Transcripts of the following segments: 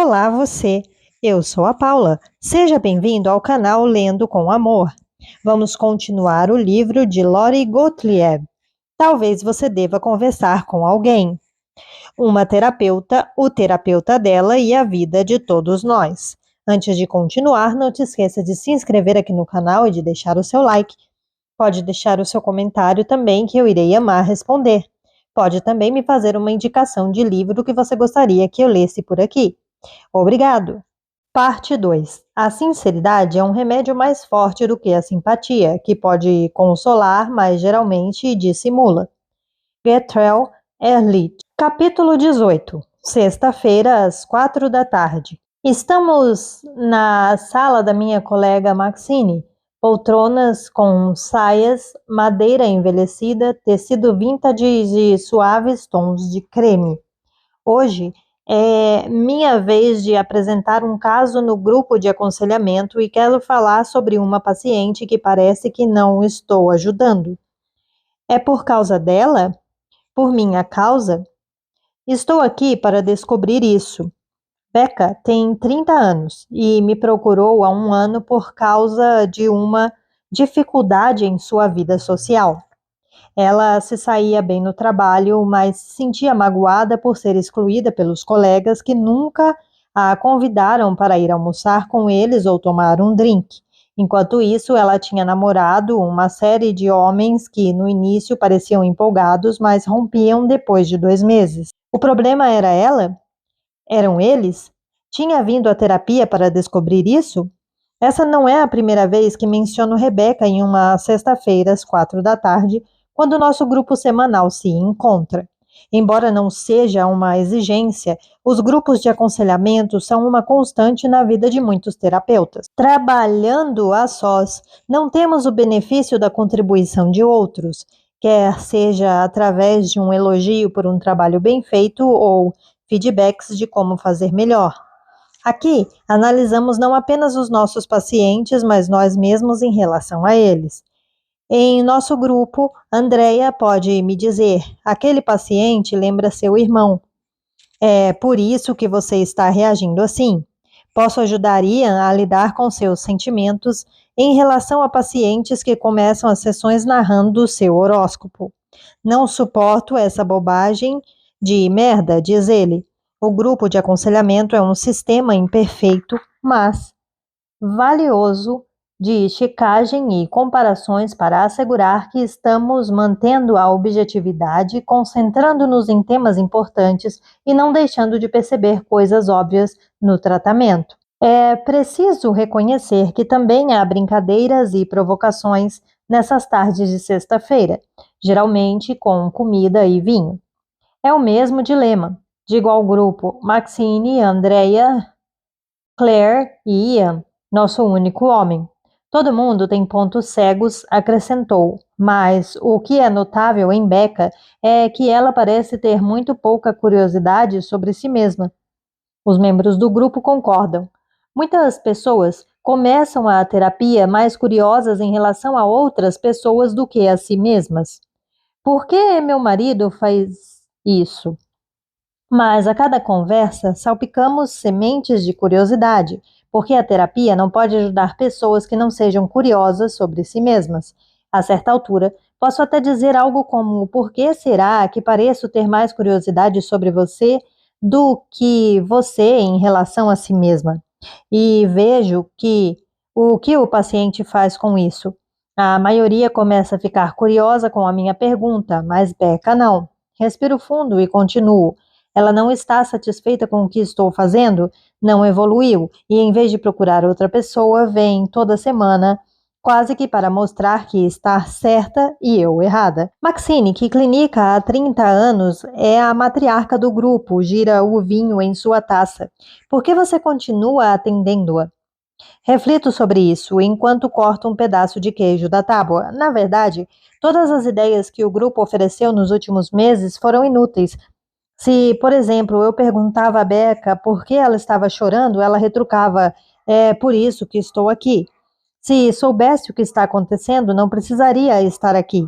Olá, você! Eu sou a Paula. Seja bem-vindo ao canal Lendo com Amor. Vamos continuar o livro de Lori Gottlieb. Talvez você deva conversar com alguém. Uma terapeuta, o terapeuta dela e a vida de todos nós. Antes de continuar, não te esqueça de se inscrever aqui no canal e de deixar o seu like. Pode deixar o seu comentário também, que eu irei amar responder. Pode também me fazer uma indicação de livro que você gostaria que eu lesse por aqui. Obrigado! Parte 2. A sinceridade é um remédio mais forte do que a simpatia, que pode consolar, mas geralmente dissimula. Gertrude Ehrlich. Capítulo 18. Sexta-feira, às 4 da tarde. Estamos na sala da minha colega Maxine. Poltronas com saias, madeira envelhecida, tecido vintage de suaves tons de creme. Hoje é minha vez de apresentar um caso no grupo de aconselhamento e quero falar sobre uma paciente que parece que não estou ajudando. É por causa dela? Por minha causa? Estou aqui para descobrir isso. Becca tem 30 anos e me procurou há um ano por causa de uma dificuldade em sua vida social. Ela se saía bem no trabalho, mas se sentia magoada por ser excluída pelos colegas que nunca a convidaram para ir almoçar com eles ou tomar um drink. Enquanto isso, ela tinha namorado uma série de homens que no início pareciam empolgados, mas rompiam depois de 2 meses. O problema era ela? Eram eles? Tinha vindo à terapia para descobrir isso? Essa não é a primeira vez que menciono Rebeca em uma sexta-feira às 4 da tarde, quando nosso grupo semanal se encontra. Embora não seja uma exigência, os grupos de aconselhamento são uma constante na vida de muitos terapeutas. Trabalhando a sós, não temos o benefício da contribuição de outros, quer seja através de um elogio por um trabalho bem feito ou feedbacks de como fazer melhor. Aqui, analisamos não apenas os nossos pacientes, mas nós mesmos em relação a eles. Em nosso grupo, Andrea pode me dizer: aquele paciente lembra seu irmão. É por isso que você está reagindo assim. Posso ajudar Ian a lidar com seus sentimentos em relação a pacientes que começam as sessões narrando o seu horóscopo. Não suporto essa bobagem de merda, diz ele. O grupo de aconselhamento é um sistema imperfeito, mas valioso de checagem e comparações para assegurar que estamos mantendo a objetividade, concentrando-nos em temas importantes e não deixando de perceber coisas óbvias no tratamento. É preciso reconhecer que também há brincadeiras e provocações nessas tardes de sexta-feira, geralmente com comida e vinho. É o mesmo dilema. Digo ao grupo: Maxine, Andrea, Claire e Ian, nosso único homem. Todo mundo tem pontos cegos, acrescentou, mas o que é notável em Becca é que ela parece ter muito pouca curiosidade sobre si mesma. Os membros do grupo concordam. Muitas pessoas começam a terapia mais curiosas em relação a outras pessoas do que a si mesmas. Por que meu marido faz isso? Mas a cada conversa salpicamos sementes de curiosidade, porque a terapia não pode ajudar pessoas que não sejam curiosas sobre si mesmas. A certa altura, posso até dizer algo como: por que será que pareço ter mais curiosidade sobre você do que você em relação a si mesma? E vejo que o que o paciente faz com isso. A maioria começa a ficar curiosa com a minha pergunta, mas Becca não. Respiro fundo e continuo. Ela não está satisfeita com o que estou fazendo, não evoluiu, e em vez de procurar outra pessoa, vem toda semana, quase que para mostrar que está certa e eu errada. Maxine, que clinica há 30 anos, é a matriarca do grupo, gira o vinho em sua taça. Por que você continua atendendo-a? Reflito sobre isso enquanto corto um pedaço de queijo da tábua. Na verdade, todas as ideias que o grupo ofereceu nos últimos meses foram inúteis. Se, por exemplo, eu perguntava a Becca por que ela estava chorando, ela retrucava: é por isso que estou aqui. Se soubesse o que está acontecendo, não precisaria estar aqui.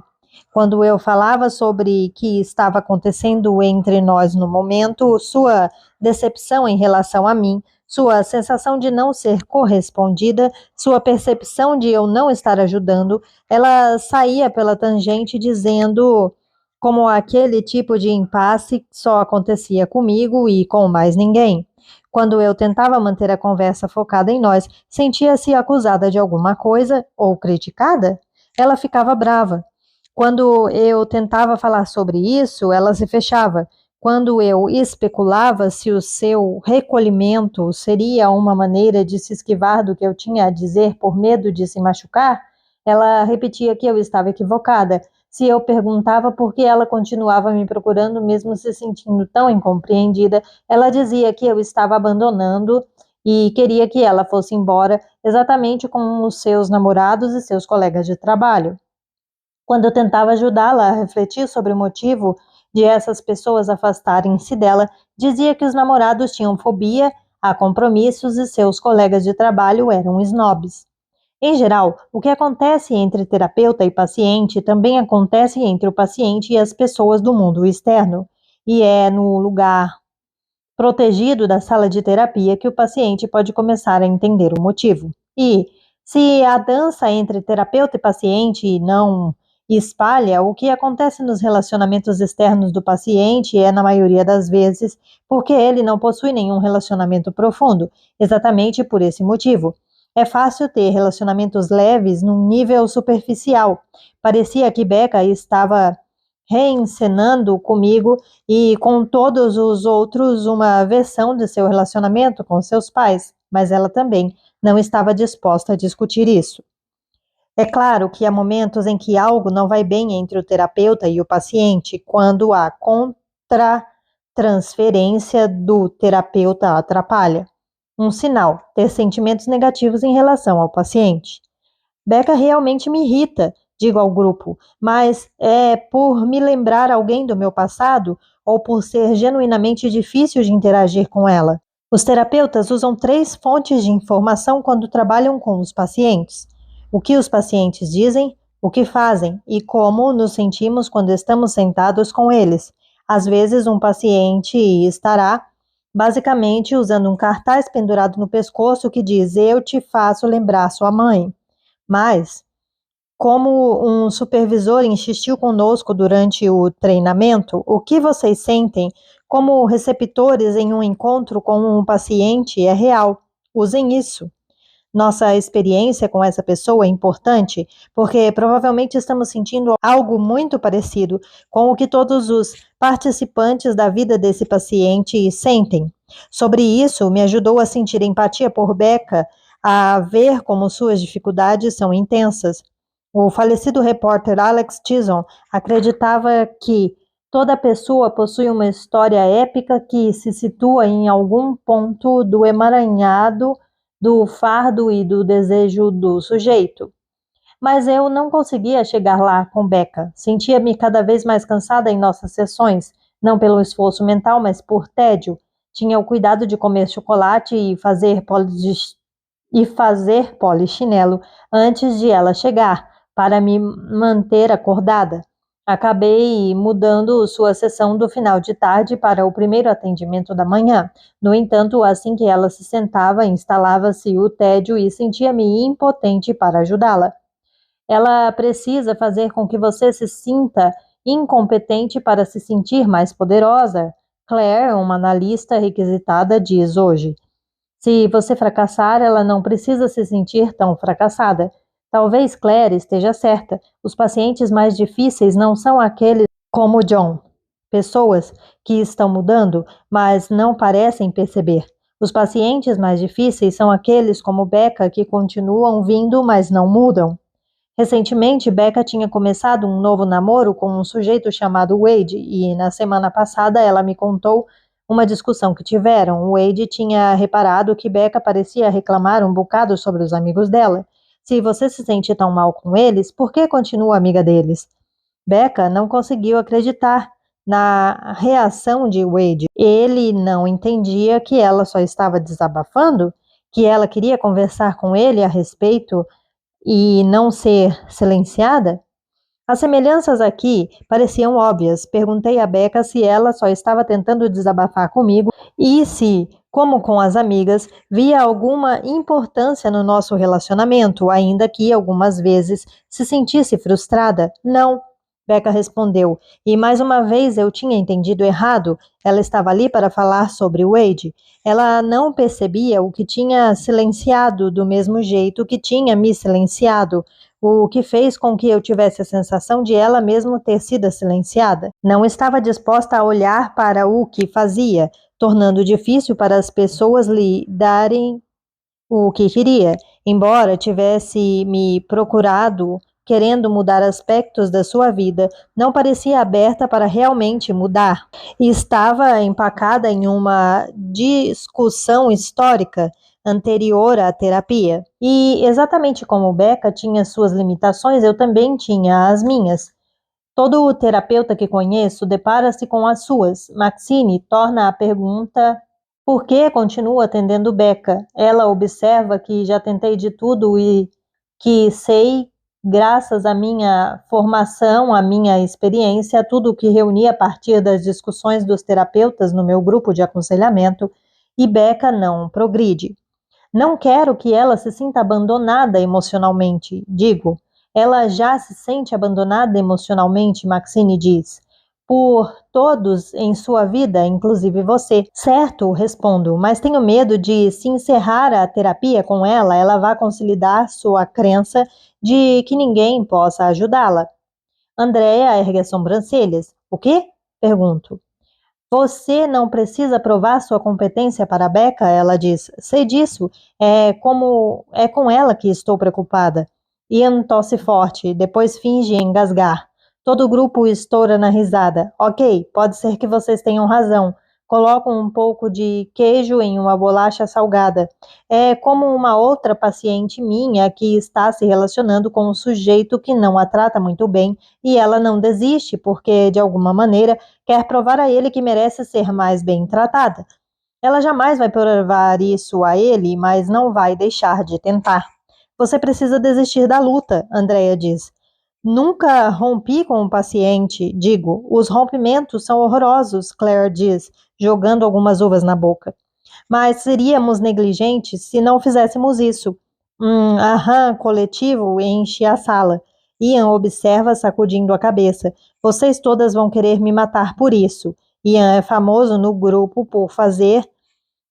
Quando eu falava sobre o que estava acontecendo entre nós no momento, sua decepção em relação a mim, sua sensação de não ser correspondida, sua percepção de eu não estar ajudando, ela saía pela tangente dizendo como aquele tipo de impasse só acontecia comigo e com mais ninguém. Quando eu tentava manter a conversa focada em nós, sentia-se acusada de alguma coisa ou criticada? Ela ficava brava. Quando eu tentava falar sobre isso, ela se fechava. Quando eu especulava se o seu recolhimento seria uma maneira de se esquivar do que eu tinha a dizer por medo de se machucar, ela repetia que eu estava equivocada. Se eu perguntava por que ela continuava me procurando, mesmo se sentindo tão incompreendida, ela dizia que eu estava abandonando e queria que ela fosse embora, exatamente como os seus namorados e seus colegas de trabalho. Quando eu tentava ajudá-la a refletir sobre o motivo de essas pessoas afastarem-se dela, dizia que os namorados tinham fobia a compromissos e seus colegas de trabalho eram snobs. Em geral, o que acontece entre terapeuta e paciente também acontece entre o paciente e as pessoas do mundo externo, e é no lugar protegido da sala de terapia que o paciente pode começar a entender o motivo. E, se a dança entre terapeuta e paciente não espalha, o que acontece nos relacionamentos externos do paciente é, na maioria das vezes, porque ele não possui nenhum relacionamento profundo, exatamente por esse motivo. É fácil ter relacionamentos leves num nível superficial. Parecia que Becca estava reencenando comigo e com todos os outros uma versão de seu relacionamento com seus pais, mas ela também não estava disposta a discutir isso. É claro que há momentos em que algo não vai bem entre o terapeuta e o paciente, quando a contratransferência do terapeuta atrapalha. Um sinal, ter sentimentos negativos em relação ao paciente. Becca realmente me irrita, digo ao grupo, mas é por me lembrar alguém do meu passado ou por ser genuinamente difícil de interagir com ela. Os terapeutas usam 3 fontes de informação quando trabalham com os pacientes: o que os pacientes dizem, o que fazem e como nos sentimos quando estamos sentados com eles. Às vezes, um paciente estará basicamente usando um cartaz pendurado no pescoço que diz: "Eu te faço lembrar sua mãe." Mas, como um supervisor insistiu conosco durante o treinamento, o que vocês sentem como receptores em um encontro com um paciente é real. Usem isso. Nossa experiência com essa pessoa é importante porque provavelmente estamos sentindo algo muito parecido com o que todos os participantes da vida desse paciente sentem. Sobre isso, me ajudou a sentir empatia por Becca, a ver como suas dificuldades são intensas. O falecido repórter Alex Chisholm acreditava que toda pessoa possui uma história épica que se situa em algum ponto do emaranhado do fardo e do desejo do sujeito. Mas eu não conseguia chegar lá com Becca. Sentia-me cada vez mais cansada em nossas sessões, não pelo esforço mental, mas por tédio. Tinha o cuidado de comer chocolate e fazer polichinelo antes de ela chegar, para me manter acordada. Acabei mudando sua sessão do final de tarde para o primeiro atendimento da manhã. No entanto, assim que ela se sentava, instalava-se o tédio e sentia-me impotente para ajudá-la. Ela precisa fazer com que você se sinta incompetente para se sentir mais poderosa. Claire, uma analista requisitada, diz hoje. Se você fracassar, ela não precisa se sentir tão fracassada. Talvez Claire esteja certa. Os pacientes mais difíceis não são aqueles como John, pessoas que estão mudando, mas não parecem perceber. Os pacientes mais difíceis são aqueles como Becca que continuam vindo, mas não mudam. Recentemente, Becca tinha começado um novo namoro com um sujeito chamado Wade e na semana passada ela me contou uma discussão que tiveram. Wade tinha reparado que Becca parecia reclamar um bocado sobre os amigos dela. Se você se sente tão mal com eles, por que continua amiga deles? Becca não conseguiu acreditar na reação de Wade. Ele não entendia que ela só estava desabafando, que ela queria conversar com ele a respeito e não ser silenciada? As semelhanças aqui pareciam óbvias. Perguntei a Becca se ela só estava tentando desabafar comigo e se, como com as amigas, via alguma importância no nosso relacionamento, ainda que algumas vezes se sentisse frustrada. Não, Becca respondeu. E mais uma vez eu tinha entendido errado. Ela estava ali para falar sobre Wade. Ela não percebia o que tinha silenciado do mesmo jeito que tinha me silenciado, o que fez com que eu tivesse a sensação de ela mesmo ter sido silenciada. Não estava disposta a olhar para o que fazia, tornando difícil para as pessoas lhe darem o que queria. Embora tivesse me procurado querendo mudar aspectos da sua vida, não parecia aberta para realmente mudar. E estava empacada em uma discussão histórica anterior à terapia. E exatamente como Becca tinha suas limitações, eu também tinha as minhas. Todo terapeuta que conheço depara-se com as suas. Maxine torna a pergunta: por que continuo atendendo Becca? Ela observa que já tentei de tudo e que sei, graças à minha formação, à minha experiência, tudo o que reuni a partir das discussões dos terapeutas no meu grupo de aconselhamento, e Becca não progride. Não quero que ela se sinta abandonada emocionalmente, digo. Ela já se sente abandonada emocionalmente, Maxine diz. Por todos em sua vida, inclusive você. Certo, respondo, mas tenho medo de, se encerrar a terapia com ela vá consolidar sua crença de que ninguém possa ajudá-la. Andrea ergue as sobrancelhas. O quê? Pergunto. Você não precisa provar sua competência para a Becca, ela diz. Sei disso. É com ela que estou preocupada. Ian tosse forte, depois finge engasgar. Todo o grupo estoura na risada. Ok, pode ser que vocês tenham razão. Coloco um pouco de queijo em uma bolacha salgada. É como uma outra paciente minha que está se relacionando com um sujeito que não a trata muito bem e ela não desiste porque, de alguma maneira, quer provar a ele que merece ser mais bem tratada. Ela jamais vai provar isso a ele, mas não vai deixar de tentar. Você precisa desistir da luta, Andrea diz. Nunca rompi com um paciente, digo. Os rompimentos são horrorosos, Claire diz, jogando algumas uvas na boca. Mas seríamos negligentes se não fizéssemos isso. Aham, coletivo enche a sala. Ian observa sacudindo a cabeça. Vocês todas vão querer me matar por isso. Ian é famoso no grupo por fazer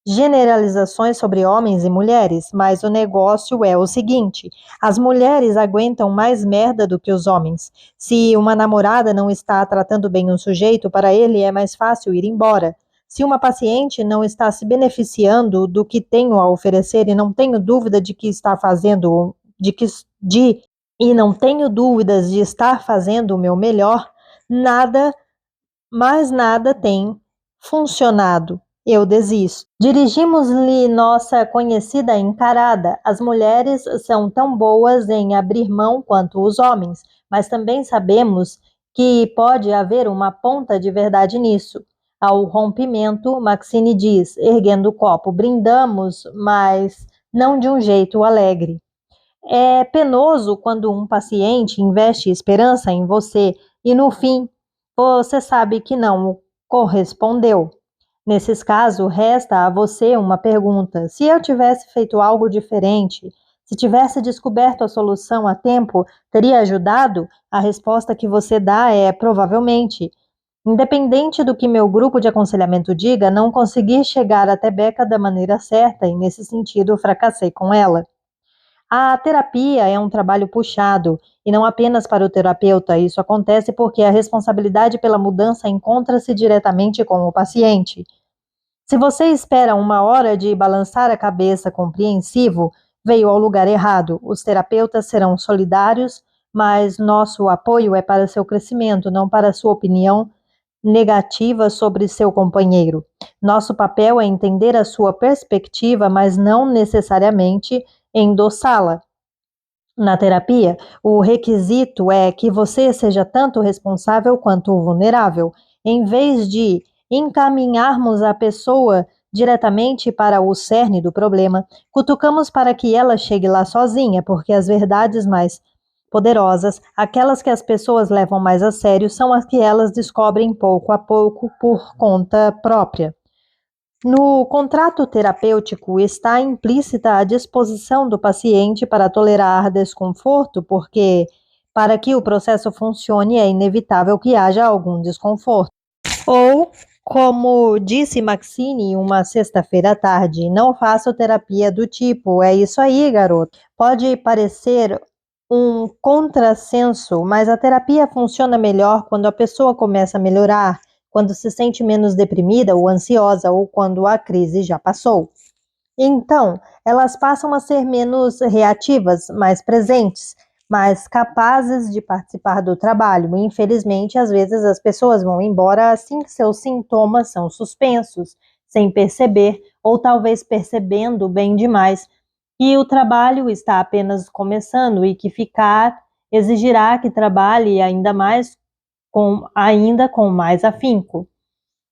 generalizações sobre homens e mulheres, mas o negócio é o seguinte: as mulheres aguentam mais merda do que os homens. Se uma namorada não está tratando bem um sujeito, para ele é mais fácil ir embora. Se uma paciente não está se beneficiando do que tenho a oferecer e não tenho dúvida de que está fazendo, e não tenho dúvidas de estar fazendo o meu melhor, nada tem funcionado. Eu desisto. Dirigimos-lhe nossa conhecida encarada. As mulheres são tão boas em abrir mão quanto os homens, mas também sabemos que pode haver uma ponta de verdade nisso. Ao rompimento, Maxine diz, erguendo o copo, brindamos, mas não de um jeito alegre. É penoso quando um paciente investe esperança em você e, no fim, você sabe que não correspondeu. Nesses casos, resta a você uma pergunta. Se eu tivesse feito algo diferente, se tivesse descoberto a solução a tempo, teria ajudado? A resposta que você dá é provavelmente. Independente do que meu grupo de aconselhamento diga, não consegui chegar até Becca da maneira certa e, nesse sentido, fracassei com ela. A terapia é um trabalho puxado, e não apenas para o terapeuta. Isso acontece porque a responsabilidade pela mudança encontra-se diretamente com o paciente. Se você espera uma hora de balançar a cabeça compreensivo, veio ao lugar errado. Os terapeutas serão solidários, mas nosso apoio é para seu crescimento, não para sua opinião negativa sobre seu companheiro. Nosso papel é entender a sua perspectiva, mas não necessariamente endossá-la. Na terapia, o requisito é que você seja tanto responsável quanto vulnerável. Em vez de encaminharmos a pessoa diretamente para o cerne do problema, cutucamos para que ela chegue lá sozinha, poderosas, aquelas que as pessoas levam mais a sério, são as que elas descobrem pouco a pouco por conta própria. No contrato terapêutico está implícita a disposição do paciente para tolerar desconforto, porque, para que o processo funcione, é inevitável que haja algum desconforto. Ou, como disse Maxine uma sexta-feira à tarde, não faço terapia do tipo, é isso aí, garoto. Pode parecer um contrassenso, mas a terapia funciona melhor quando a pessoa começa a melhorar, quando se sente menos deprimida ou ansiosa, ou quando a crise já passou. Então, elas passam a ser menos reativas, mais presentes, mais capazes de participar do trabalho. Infelizmente, às vezes as pessoas vão embora assim que seus sintomas são suspensos, sem perceber, ou talvez percebendo bem demais, que o trabalho está apenas começando e que ficar exigirá que trabalhe ainda com mais afinco.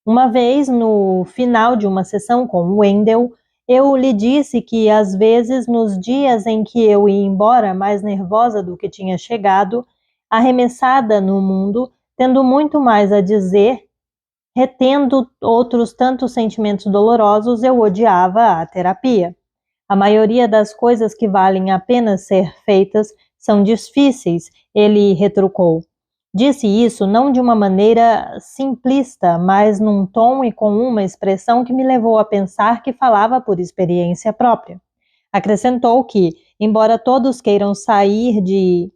Uma vez, no final de uma sessão com o Wendell, eu lhe disse que, às vezes, nos dias em que eu ia embora, mais nervosa do que tinha chegado, arremessada no mundo, tendo muito mais a dizer, retendo outros tantos sentimentos dolorosos, eu odiava a terapia. A maioria das coisas que valem a pena ser feitas são difíceis, ele retrucou. Disse isso não de uma maneira simplista, mas num tom e com uma expressão que me levou a pensar que falava por experiência própria. Acrescentou que, embora todos queiram sair de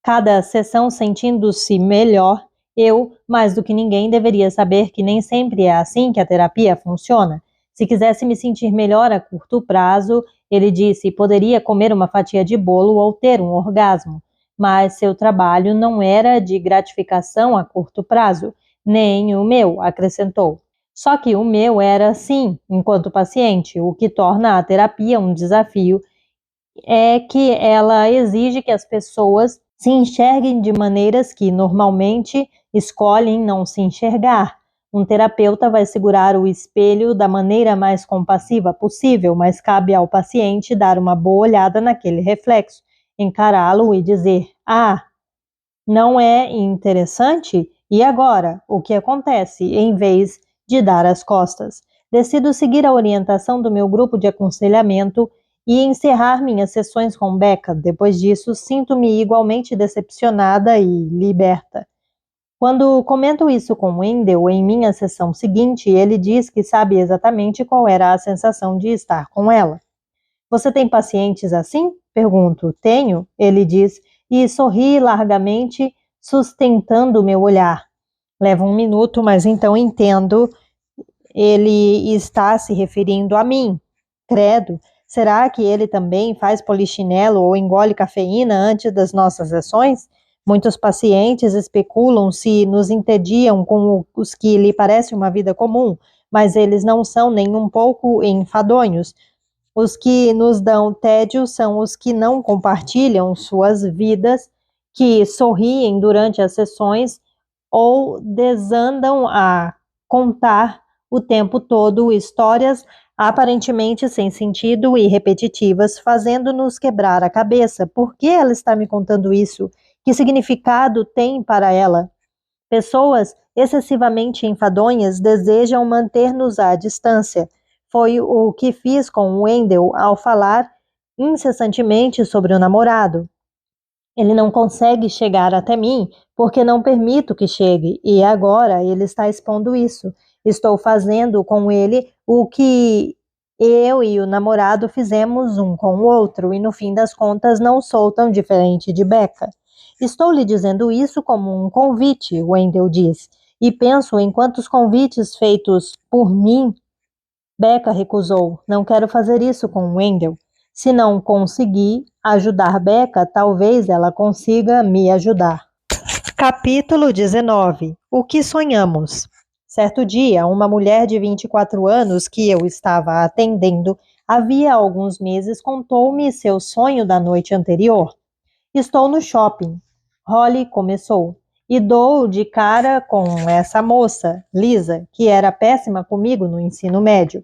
cada sessão sentindo-se melhor, eu, mais do que ninguém, deveria saber que nem sempre é assim que a terapia funciona. Se quisesse me sentir melhor a curto prazo, ele disse, poderia comer uma fatia de bolo ou ter um orgasmo. Mas seu trabalho não era de gratificação a curto prazo, nem o meu, acrescentou. Só que o meu era, sim, enquanto paciente, o que torna a terapia um desafio é que ela exige que as pessoas se enxerguem de maneiras que normalmente escolhem não se enxergar. Um terapeuta vai segurar o espelho da maneira mais compassiva possível, mas cabe ao paciente dar uma boa olhada naquele reflexo, encará-lo e dizer, não é interessante? E agora? O que acontece? Em vez de dar as costas. Decido seguir a orientação do meu grupo de aconselhamento e encerrar minhas sessões com Becca. Depois disso, sinto-me igualmente decepcionada e liberta. Quando comento isso com Wendell em minha sessão seguinte, ele diz que sabe exatamente qual era a sensação de estar com ela. Você tem pacientes assim? Pergunto. Tenho, ele diz, e sorri largamente, sustentando meu olhar. Leva um minuto, mas então entendo. Ele está se referindo a mim. Credo. Será que ele também faz polichinelo ou engole cafeína antes das nossas sessões? Muitos pacientes especulam se nos entediam com os que lhe parecem uma vida comum, mas eles não são nem um pouco enfadonhos. Os que nos dão tédio são os que não compartilham suas vidas, que sorriem durante as sessões ou desandam a contar o tempo todo histórias aparentemente sem sentido e repetitivas, fazendo-nos quebrar a cabeça. Por que ela está me contando isso? Que significado tem para ela? Pessoas excessivamente enfadonhas desejam manter-nos à distância. Foi o que fiz com Wendell ao falar incessantemente sobre o namorado. Ele não consegue chegar até mim porque não permito que chegue, e agora ele está expondo isso. Estou fazendo com ele o que eu e o namorado fizemos um com o outro, e no fim das contas não sou tão diferente de Becca. Estou lhe dizendo isso como um convite, Wendell diz, e penso em quantos convites feitos por mim. Becca recusou. Não quero fazer isso com Wendell. Se não conseguir ajudar Becca, talvez ela consiga me ajudar. Capítulo 19. O que sonhamos? Certo dia, uma mulher de 24 anos que eu estava atendendo havia alguns meses contou-me seu sonho da noite anterior. Estou no shopping. Holly começou. E dou de cara com essa moça, Lisa, que era péssima comigo no ensino médio.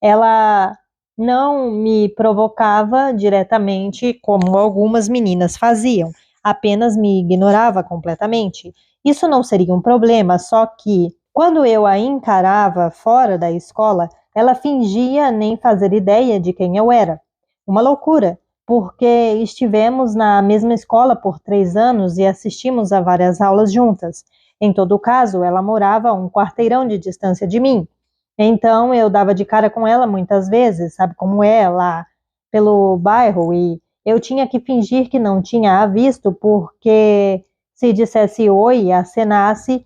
Ela não me provocava diretamente como algumas meninas faziam. apenas me ignorava completamente. Isso não seria um problema, só que quando eu a encarava fora da escola, ela fingia nem fazer ideia de quem eu era. Uma loucura, porque estivemos na mesma escola por 3 anos e assistimos a várias aulas juntas. Em todo caso, ela morava a um quarteirão de distância de mim. Então, eu dava de cara com ela muitas vezes, sabe como é, lá pelo bairro, e eu tinha que fingir que não tinha a visto, porque se dissesse oi e acenasse,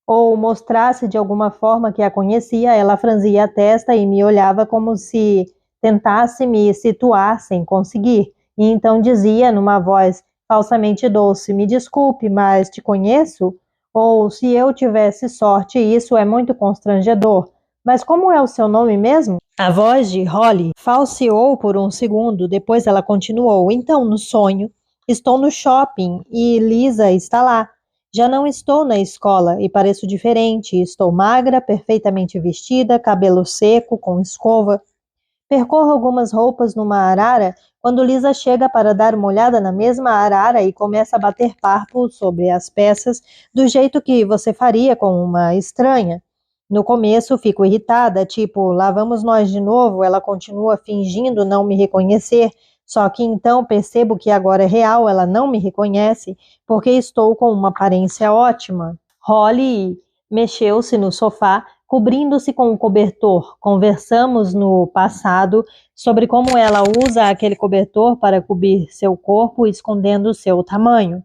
ou mostrasse de alguma forma que a conhecia, ela franzia a testa e me olhava como se tentasse me situar sem conseguir. E então dizia numa voz falsamente doce: "Me desculpe, mas te conheço?" Ou, se eu tivesse sorte, isso é muito constrangedor. "Mas como é o seu nome mesmo?" A voz de Holly falseou por um segundo, depois ela continuou: "Então, no sonho, estou no shopping e Lisa está lá. Já não estou na escola e pareço diferente. Estou magra, perfeitamente vestida, cabelo seco, com escova. Percorro algumas roupas numa arara quando Lisa chega para dar uma olhada na mesma arara e começa a bater papo sobre as peças do jeito que você faria com uma estranha. No começo fico irritada, tipo, lá vamos nós de novo. Ela continua fingindo não me reconhecer, só que então percebo que agora é real, ela não me reconhece porque estou com uma aparência ótima. Holly mexeu-se no sofá, cobrindo-se com um cobertor. Conversamos no passado sobre como ela usa aquele cobertor para cobrir seu corpo, escondendo seu tamanho.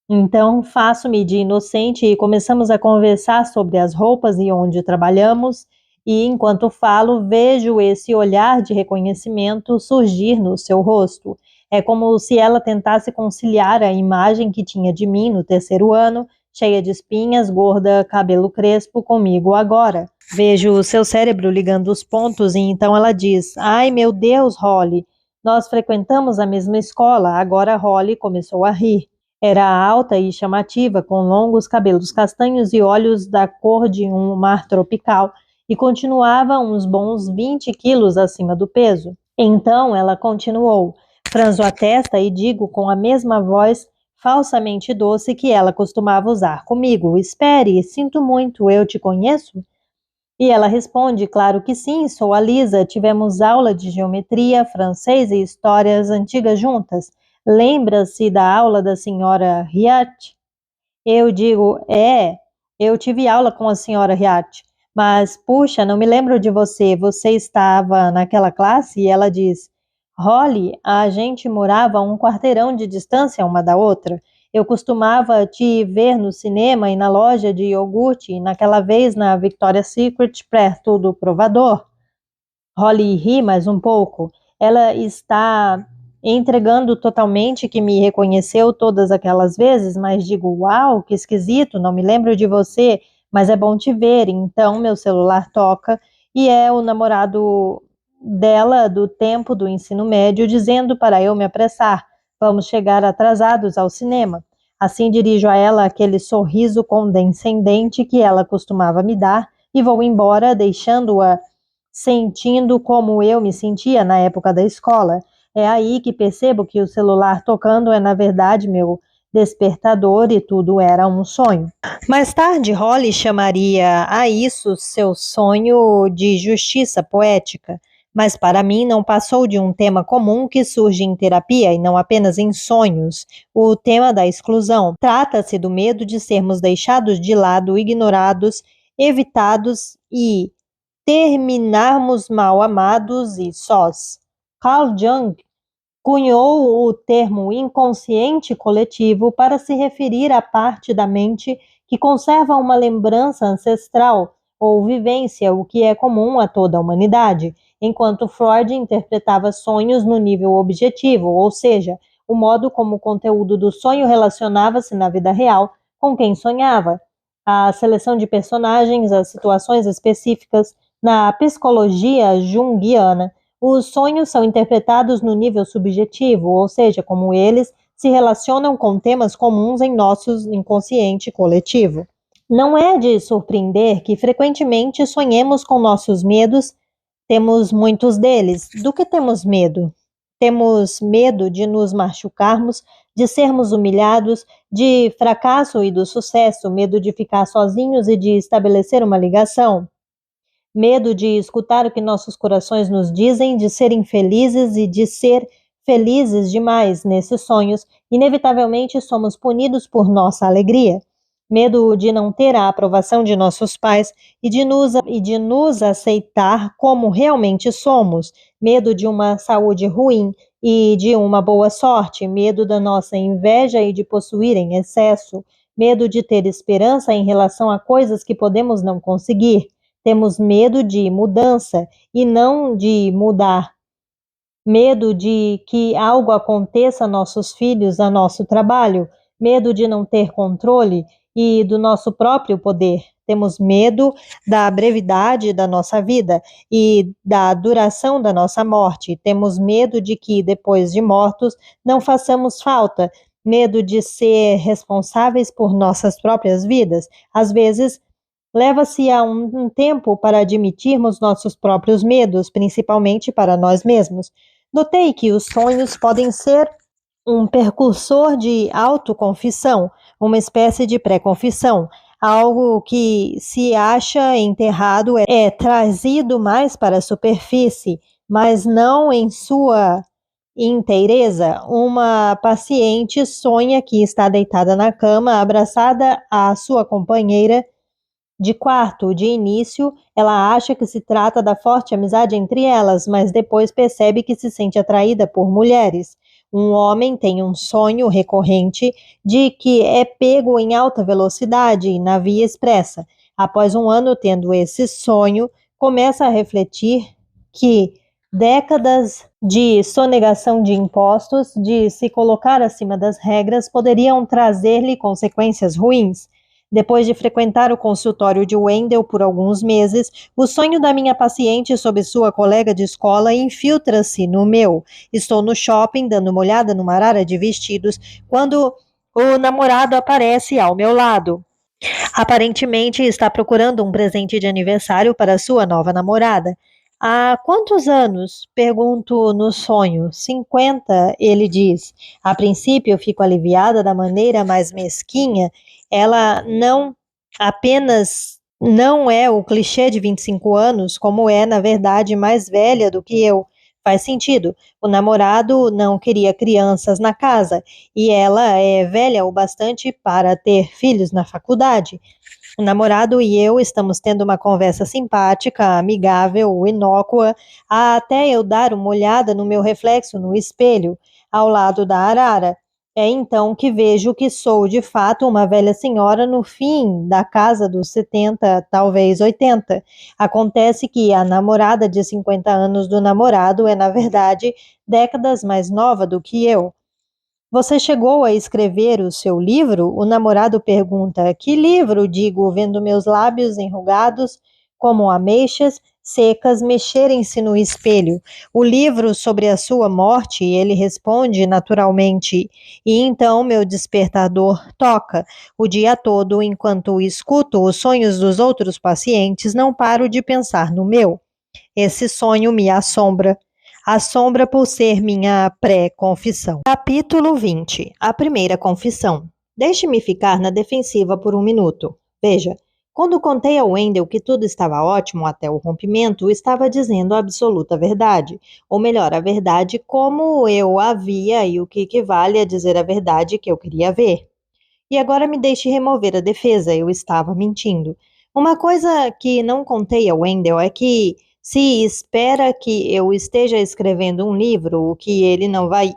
Então, faço-me de inocente e começamos a conversar sobre as roupas e onde trabalhamos, e enquanto falo, vejo esse olhar de reconhecimento surgir no seu rosto. É como se ela tentasse conciliar a imagem que tinha de mim no 3º ano, cheia de espinhas, gorda, cabelo crespo, comigo agora. Vejo o seu cérebro ligando os pontos e então ela diz: "Ai, meu Deus, Holly, nós frequentamos a mesma escola." Agora Holly começou a rir. Era alta e chamativa, com longos cabelos castanhos e olhos da cor de um mar tropical, e continuava uns bons 20 quilos acima do peso. Então ela continuou: "Franzo a testa e digo com a mesma voz falsamente doce que ela costumava usar comigo: Espere, sinto muito, eu te conheço?" E ela responde: "Claro que sim, sou a Lisa. Tivemos aula de geometria, francês e histórias antigas juntas. Lembra-se da aula da senhora Riat?" Eu digo: eu tive aula com a senhora Riat, mas puxa, não me lembro de você. Você estava naquela classe?" E ela diz: "Holly, a gente morava a um quarteirão de distância uma da outra. Eu costumava te ver no cinema e na loja de iogurte, e naquela vez na Victoria's Secret, perto do provador." Holly ri mais um pouco. Ela está entregando totalmente que me reconheceu todas aquelas vezes, mas digo: "Uau, que esquisito, não me lembro de você, mas é bom te ver." Então meu celular toca e é o namorado dela do tempo do ensino médio dizendo para eu me apressar. Vamos chegar atrasados ao cinema. Assim dirijo a ela aquele sorriso condescendente que ela costumava me dar e vou embora, deixando-a sentindo como eu me sentia na época da escola. É aí que percebo que o celular tocando é, na verdade, meu despertador e tudo era um sonho. Mais tarde, Holly chamaria a isso seu sonho de justiça poética, mas para mim não passou de um tema comum que surge em terapia e não apenas em sonhos: o tema da exclusão. Trata-se do medo de sermos deixados de lado, ignorados, evitados e terminarmos mal amados e sós. Carl Jung cunhou o termo inconsciente coletivo para se referir à parte da mente que conserva uma lembrança ancestral ou vivência, o que é comum a toda a humanidade, enquanto Freud interpretava sonhos no nível objetivo, ou seja, o modo como o conteúdo do sonho relacionava-se na vida real com quem sonhava. A seleção de personagens, as situações específicas. Na psicologia junguiana, os sonhos são interpretados no nível subjetivo, ou seja, como eles se relacionam com temas comuns em nosso inconsciente coletivo. Não é de surpreender que frequentemente sonhemos com nossos medos. Temos muitos deles. Do que temos medo? Temos medo de nos machucarmos, de sermos humilhados, de fracasso e do sucesso, medo de ficar sozinhos e de estabelecer uma ligação, medo de escutar o que nossos corações nos dizem, de serem felizes e de ser felizes demais nesses sonhos. Inevitavelmente somos punidos por nossa alegria. Medo de não ter a aprovação de nossos pais e de nos aceitar como realmente somos. Medo de uma saúde ruim e de uma boa sorte. Medo da nossa inveja e de possuir em excesso. Medo de ter esperança em relação a coisas que podemos não conseguir. Temos medo de mudança e não de mudar. Medo de que algo aconteça a nossos filhos, a nosso trabalho. Medo de não ter controle e do nosso próprio poder. Temos medo da brevidade da nossa vida e da duração da nossa morte. Temos medo de que, depois de mortos, não façamos falta. Medo de ser responsáveis por nossas próprias vidas. Às vezes, leva-se a um tempo para admitirmos nossos próprios medos, principalmente para nós mesmos. Notei que os sonhos podem ser um precursor de autoconfissão, uma espécie de pré-confissão. Algo que se acha enterrado é trazido mais para a superfície, mas não em sua inteireza. Uma paciente sonha que está deitada na cama, abraçada à sua companheira de quarto. De início, ela acha que se trata da forte amizade entre elas, mas depois percebe que se sente atraída por mulheres. Um homem tem um sonho recorrente de que é pego em alta velocidade na via expressa. Após um ano tendo esse sonho, começa a refletir que décadas de sonegação de impostos, de se colocar acima das regras, poderiam trazer-lhe consequências ruins. Depois de frequentar o consultório de Wendell por alguns meses, o sonho da minha paciente sobre sua colega de escola infiltra-se no meu. Estou no shopping dando uma olhada numa arara de vestidos quando o namorado aparece ao meu lado. Aparentemente está procurando um presente de aniversário para sua nova namorada. Há quantos anos? Pergunto no sonho. 50, ele diz. A princípio, eu fico aliviada da maneira mais mesquinha. Ela não apenas não é o clichê de 25 anos, como é, na verdade, mais velha do que eu. Faz sentido. O namorado não queria crianças na casa e ela é velha o bastante para ter filhos na faculdade. O namorado e eu estamos tendo uma conversa simpática, amigável, inócua, até eu dar uma olhada no meu reflexo no espelho, ao lado da arara. É então que vejo que sou, de fato, uma velha senhora no fim da casa dos 70, talvez 80. Acontece que a namorada de 50 anos do namorado é, na verdade, décadas mais nova do que eu. Você chegou a escrever o seu livro? O namorado pergunta. Que livro? Digo, vendo meus lábios enrugados como ameixas secas mexerem-se no espelho. O livro sobre a sua morte, ele responde naturalmente. E então meu despertador toca. O dia todo, enquanto escuto os sonhos dos outros pacientes, não paro de pensar no meu. Esse sonho me assombra. Assombra por ser minha pré-confissão. Capítulo 20. A primeira confissão. Deixe-me ficar na defensiva por um minuto. Veja, quando contei ao Wendell que tudo estava ótimo até o rompimento, estava dizendo a absoluta verdade. Ou melhor, a verdade como eu a via e o que equivale a dizer a verdade que eu queria ver. E agora me deixe remover a defesa, eu estava mentindo. Uma coisa que não contei ao Wendell é que se espera que eu esteja escrevendo um livro, que ele não vai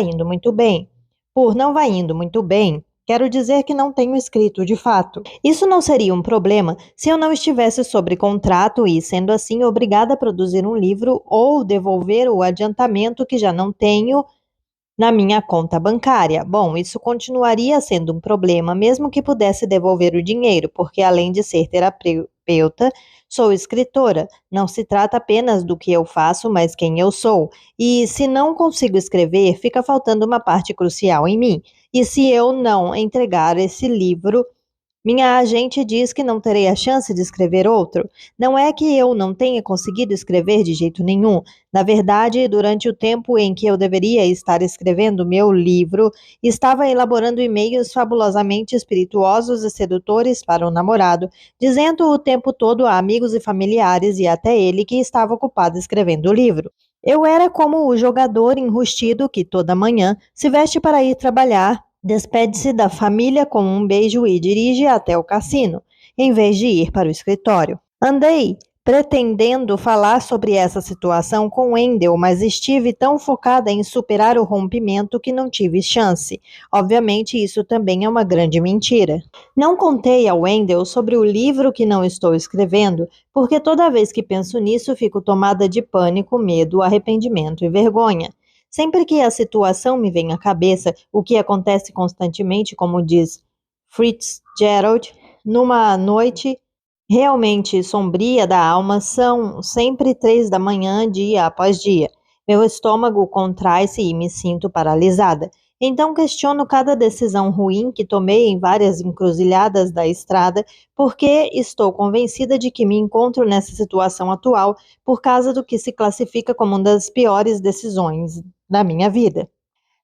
indo muito bem. Por não vai indo muito bem, quero dizer que não tenho escrito de fato. Isso não seria um problema se eu não estivesse sob contrato e, sendo assim, obrigada a produzir um livro ou devolver o adiantamento que já não tenho na minha conta bancária. Bom, isso continuaria sendo um problema, mesmo que pudesse devolver o dinheiro, porque além de ser terapeuta, sou escritora. Não se trata apenas do que eu faço, mas quem eu sou. E se não consigo escrever, fica faltando uma parte crucial em mim. E se eu não entregar esse livro Minha agente diz que não terei a chance de escrever outro. Não é que eu não tenha conseguido escrever de jeito nenhum. Na verdade, durante o tempo em que eu deveria estar escrevendo meu livro, estava elaborando e-mails fabulosamente espirituosos e sedutores para o namorado, dizendo o tempo todo a amigos e familiares e até ele que estava ocupado escrevendo o livro. Eu era como o jogador enrustido que toda manhã se veste para ir trabalhar, despede-se da família com um beijo e dirige até o cassino, em vez de ir para o escritório. Andei pretendendo falar sobre essa situação com Wendell, mas estive tão focada em superar o rompimento que não tive chance. Obviamente, isso também é uma grande mentira. Não contei a Wendell sobre o livro que não estou escrevendo, porque toda vez que penso nisso fico tomada de pânico, medo, arrependimento e vergonha. Sempre que a situação me vem à cabeça, o que acontece constantemente, como diz Fitzgerald, numa noite realmente sombria da alma, são sempre 3 da manhã, dia após dia. Meu estômago contrai-se e me sinto paralisada. Então questiono cada decisão ruim que tomei em várias encruzilhadas da estrada, porque estou convencida de que me encontro nessa situação atual por causa do que se classifica como uma das piores decisões da minha vida.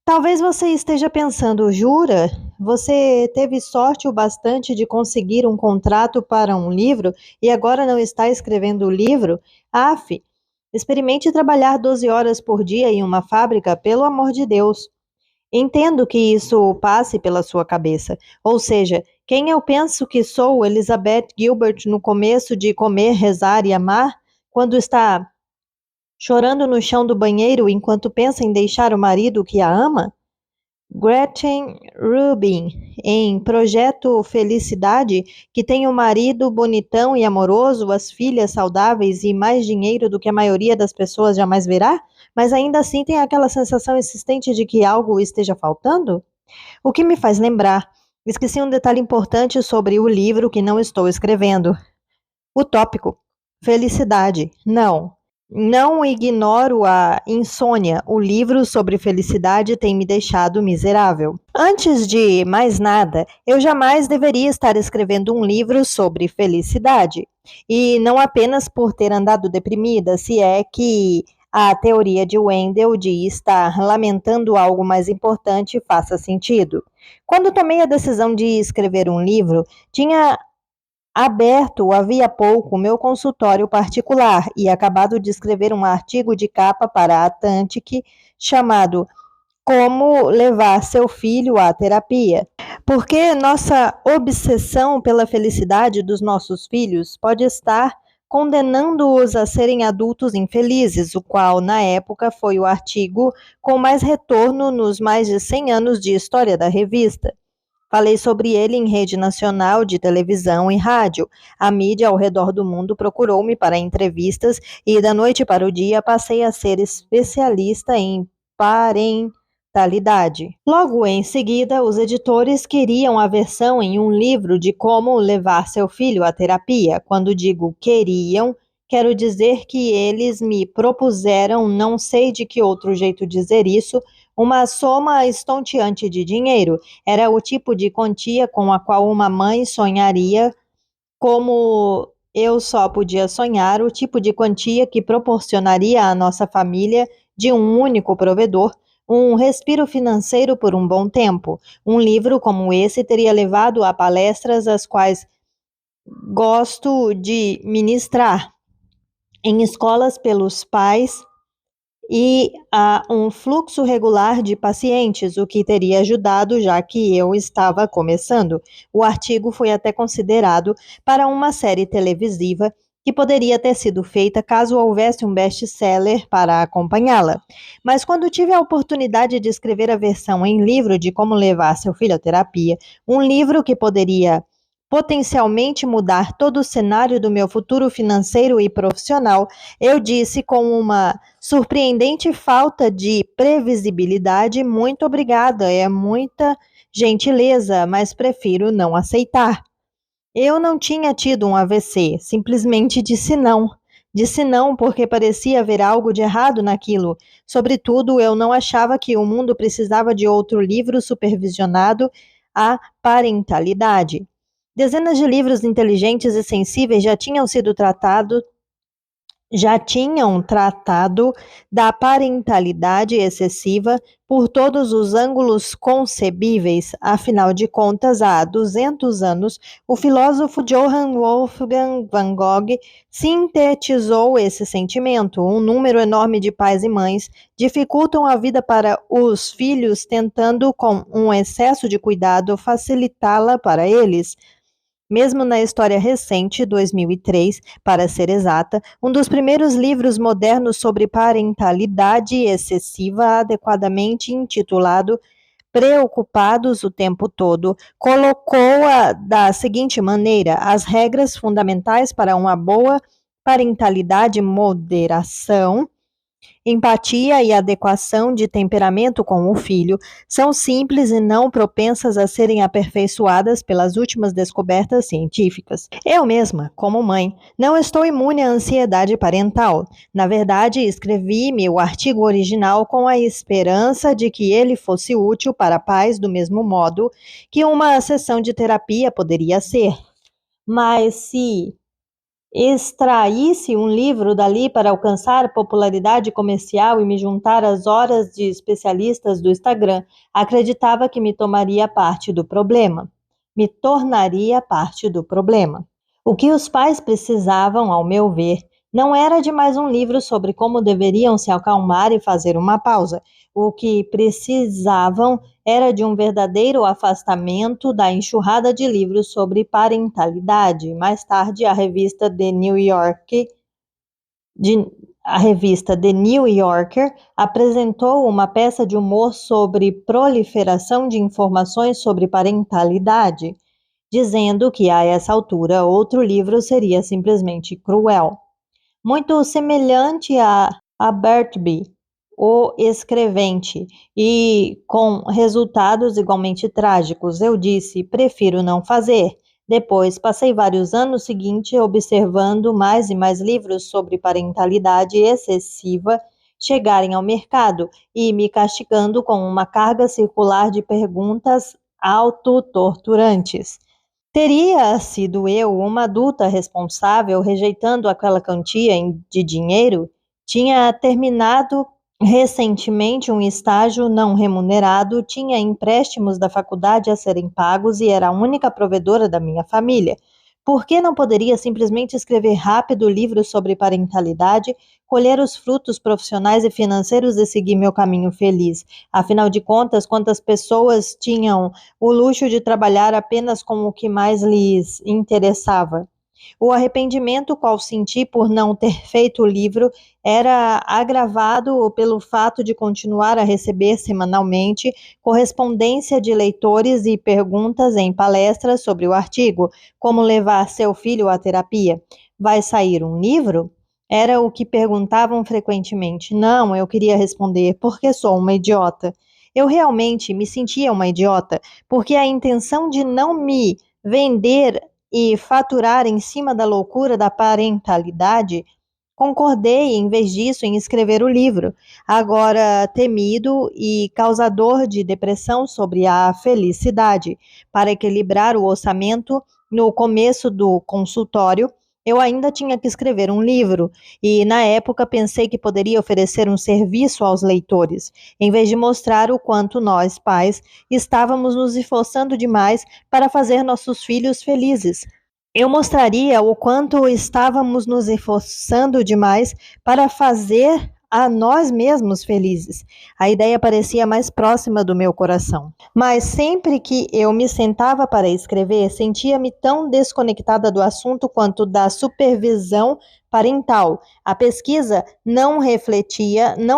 Talvez você esteja pensando, jura? Você teve sorte o bastante de conseguir um contrato para um livro e agora não está escrevendo o livro? Af, experimente trabalhar 12 horas por dia em uma fábrica, pelo amor de Deus. Entendo que isso passe pela sua cabeça. Ou seja, quem eu penso que sou, Elizabeth Gilbert, no começo de Comer, Rezar e Amar, quando está chorando no chão do banheiro enquanto pensa em deixar o marido que a ama? Gretchen Rubin, em Projeto Felicidade, que tem um marido bonitão e amoroso, as filhas saudáveis e mais dinheiro do que a maioria das pessoas jamais verá, mas ainda assim tem aquela sensação insistente de que algo esteja faltando? O que me faz lembrar, esqueci um detalhe importante sobre o livro que não estou escrevendo. O tópico. Felicidade. Não. Não ignoro a insônia. O livro sobre felicidade tem me deixado miserável. Antes de mais nada, eu jamais deveria estar escrevendo um livro sobre felicidade. E não apenas por ter andado deprimida, se é que a teoria de Wendell de estar lamentando algo mais importante faça sentido. Quando tomei a decisão de escrever um livro, tinha aberto havia pouco o meu consultório particular e acabado de escrever um artigo de capa para a Atlantic chamado Como Levar Seu Filho à Terapia. Porque nossa obsessão pela felicidade dos nossos filhos pode estar condenando-os a serem adultos infelizes, o qual, na época, foi o artigo com mais retorno nos mais de 100 anos de história da revista. Falei sobre ele em rede nacional de televisão e rádio. A mídia ao redor do mundo procurou-me para entrevistas e, da noite para o dia, passei a ser especialista em parentalidade. Logo em seguida, os editores queriam a versão em um livro de como levar seu filho à terapia. Quando digo queriam, quero dizer que eles me propuseram, não sei de que outro jeito dizer isso, uma soma estonteante de dinheiro. Era o tipo de quantia com a qual uma mãe sonharia, como eu só podia sonhar, o tipo de quantia que proporcionaria à nossa família, de um único provedor, um respiro financeiro por um bom tempo. Um livro como esse teria levado a palestras às quais gosto de ministrar, em escolas pelos pais e a um fluxo regular de pacientes, o que teria ajudado, já que eu estava começando. O artigo foi até considerado para uma série televisiva que poderia ter sido feita caso houvesse um best-seller para acompanhá-la. Mas quando tive a oportunidade de escrever a versão em livro de como levar seu filho à terapia, um livro que poderia potencialmente mudar todo o cenário do meu futuro financeiro e profissional, eu disse com uma surpreendente falta de previsibilidade: muito obrigada, é muita gentileza, mas prefiro não aceitar. Eu não tinha tido um AVC, simplesmente disse não. Disse não porque parecia haver algo de errado naquilo. Sobretudo, eu não achava que o mundo precisava de outro livro supervisionado à parentalidade. Dezenas de livros inteligentes e sensíveis já tinham tratado da parentalidade excessiva por todos os ângulos concebíveis. Afinal de contas, há 200 anos, o filósofo Johann Wolfgang von Goethe sintetizou esse sentimento. Um número enorme de pais e mães dificultam a vida para os filhos, tentando, com um excesso de cuidado, facilitá-la para eles. Mesmo na história recente, 2003, para ser exata, um dos primeiros livros modernos sobre parentalidade excessiva, adequadamente intitulado Preocupados o Tempo Todo, colocou-a da seguinte maneira: as regras fundamentais para uma boa parentalidade, moderação, empatia e adequação de temperamento com o filho são simples e não propensas a serem aperfeiçoadas pelas últimas descobertas científicas. Eu mesma, como mãe, não estou imune à ansiedade parental. Na verdade, escrevi meu artigo original com a esperança de que ele fosse útil para pais do mesmo modo que uma sessão de terapia poderia ser. Mas se extraísse um livro dali para alcançar popularidade comercial e me juntar às horas de especialistas do Instagram, acreditava que me tornaria parte do problema. O que os pais precisavam, ao meu ver, não era de mais um livro sobre como deveriam se acalmar e fazer uma pausa. O que precisavam era de um verdadeiro afastamento da enxurrada de livros sobre parentalidade. Mais tarde, a revista The New Yorker apresentou uma peça de humor sobre proliferação de informações sobre parentalidade, dizendo que, a essa altura, outro livro seria simplesmente cruel. Muito semelhante a Bartleby, o escrevente, e com resultados igualmente trágicos. Eu disse, prefiro não fazer. Depois, passei vários anos seguintes observando mais e mais livros sobre parentalidade excessiva chegarem ao mercado e me castigando com uma carga circular de perguntas autotorturantes. Teria sido eu, uma adulta responsável, rejeitando aquela quantia de dinheiro? Tinha terminado recentemente um estágio não remunerado, tinha empréstimos da faculdade a serem pagos e era a única provedora da minha família. Por que não poderia simplesmente escrever rápido livros sobre parentalidade, colher os frutos profissionais e financeiros e seguir meu caminho feliz? Afinal de contas, quantas pessoas tinham o luxo de trabalhar apenas com o que mais lhes interessava? O arrependimento qual senti por não ter feito o livro era agravado pelo fato de continuar a receber semanalmente correspondência de leitores e perguntas em palestras sobre o artigo Como Levar Seu Filho à Terapia. Vai sair um livro? Era o que perguntavam frequentemente. Não, eu queria responder, porque sou uma idiota. Eu realmente me sentia uma idiota, porque a intenção de não me vender e faturar em cima da loucura da parentalidade, concordei, em vez disso, em escrever o livro, agora temido e causador de depressão sobre a felicidade. Para equilibrar o orçamento, no começo do consultório, eu ainda tinha que escrever um livro e, na época, pensei que poderia oferecer um serviço aos leitores, em vez de mostrar o quanto nós, pais, estávamos nos esforçando demais para fazer nossos filhos felizes. Eu mostraria o quanto estávamos nos esforçando demais para fazer a nós mesmos felizes. A ideia parecia mais próxima do meu coração. Mas sempre que eu me sentava para escrever, sentia-me tão desconectada do assunto quanto da supervisão parental. A pesquisa não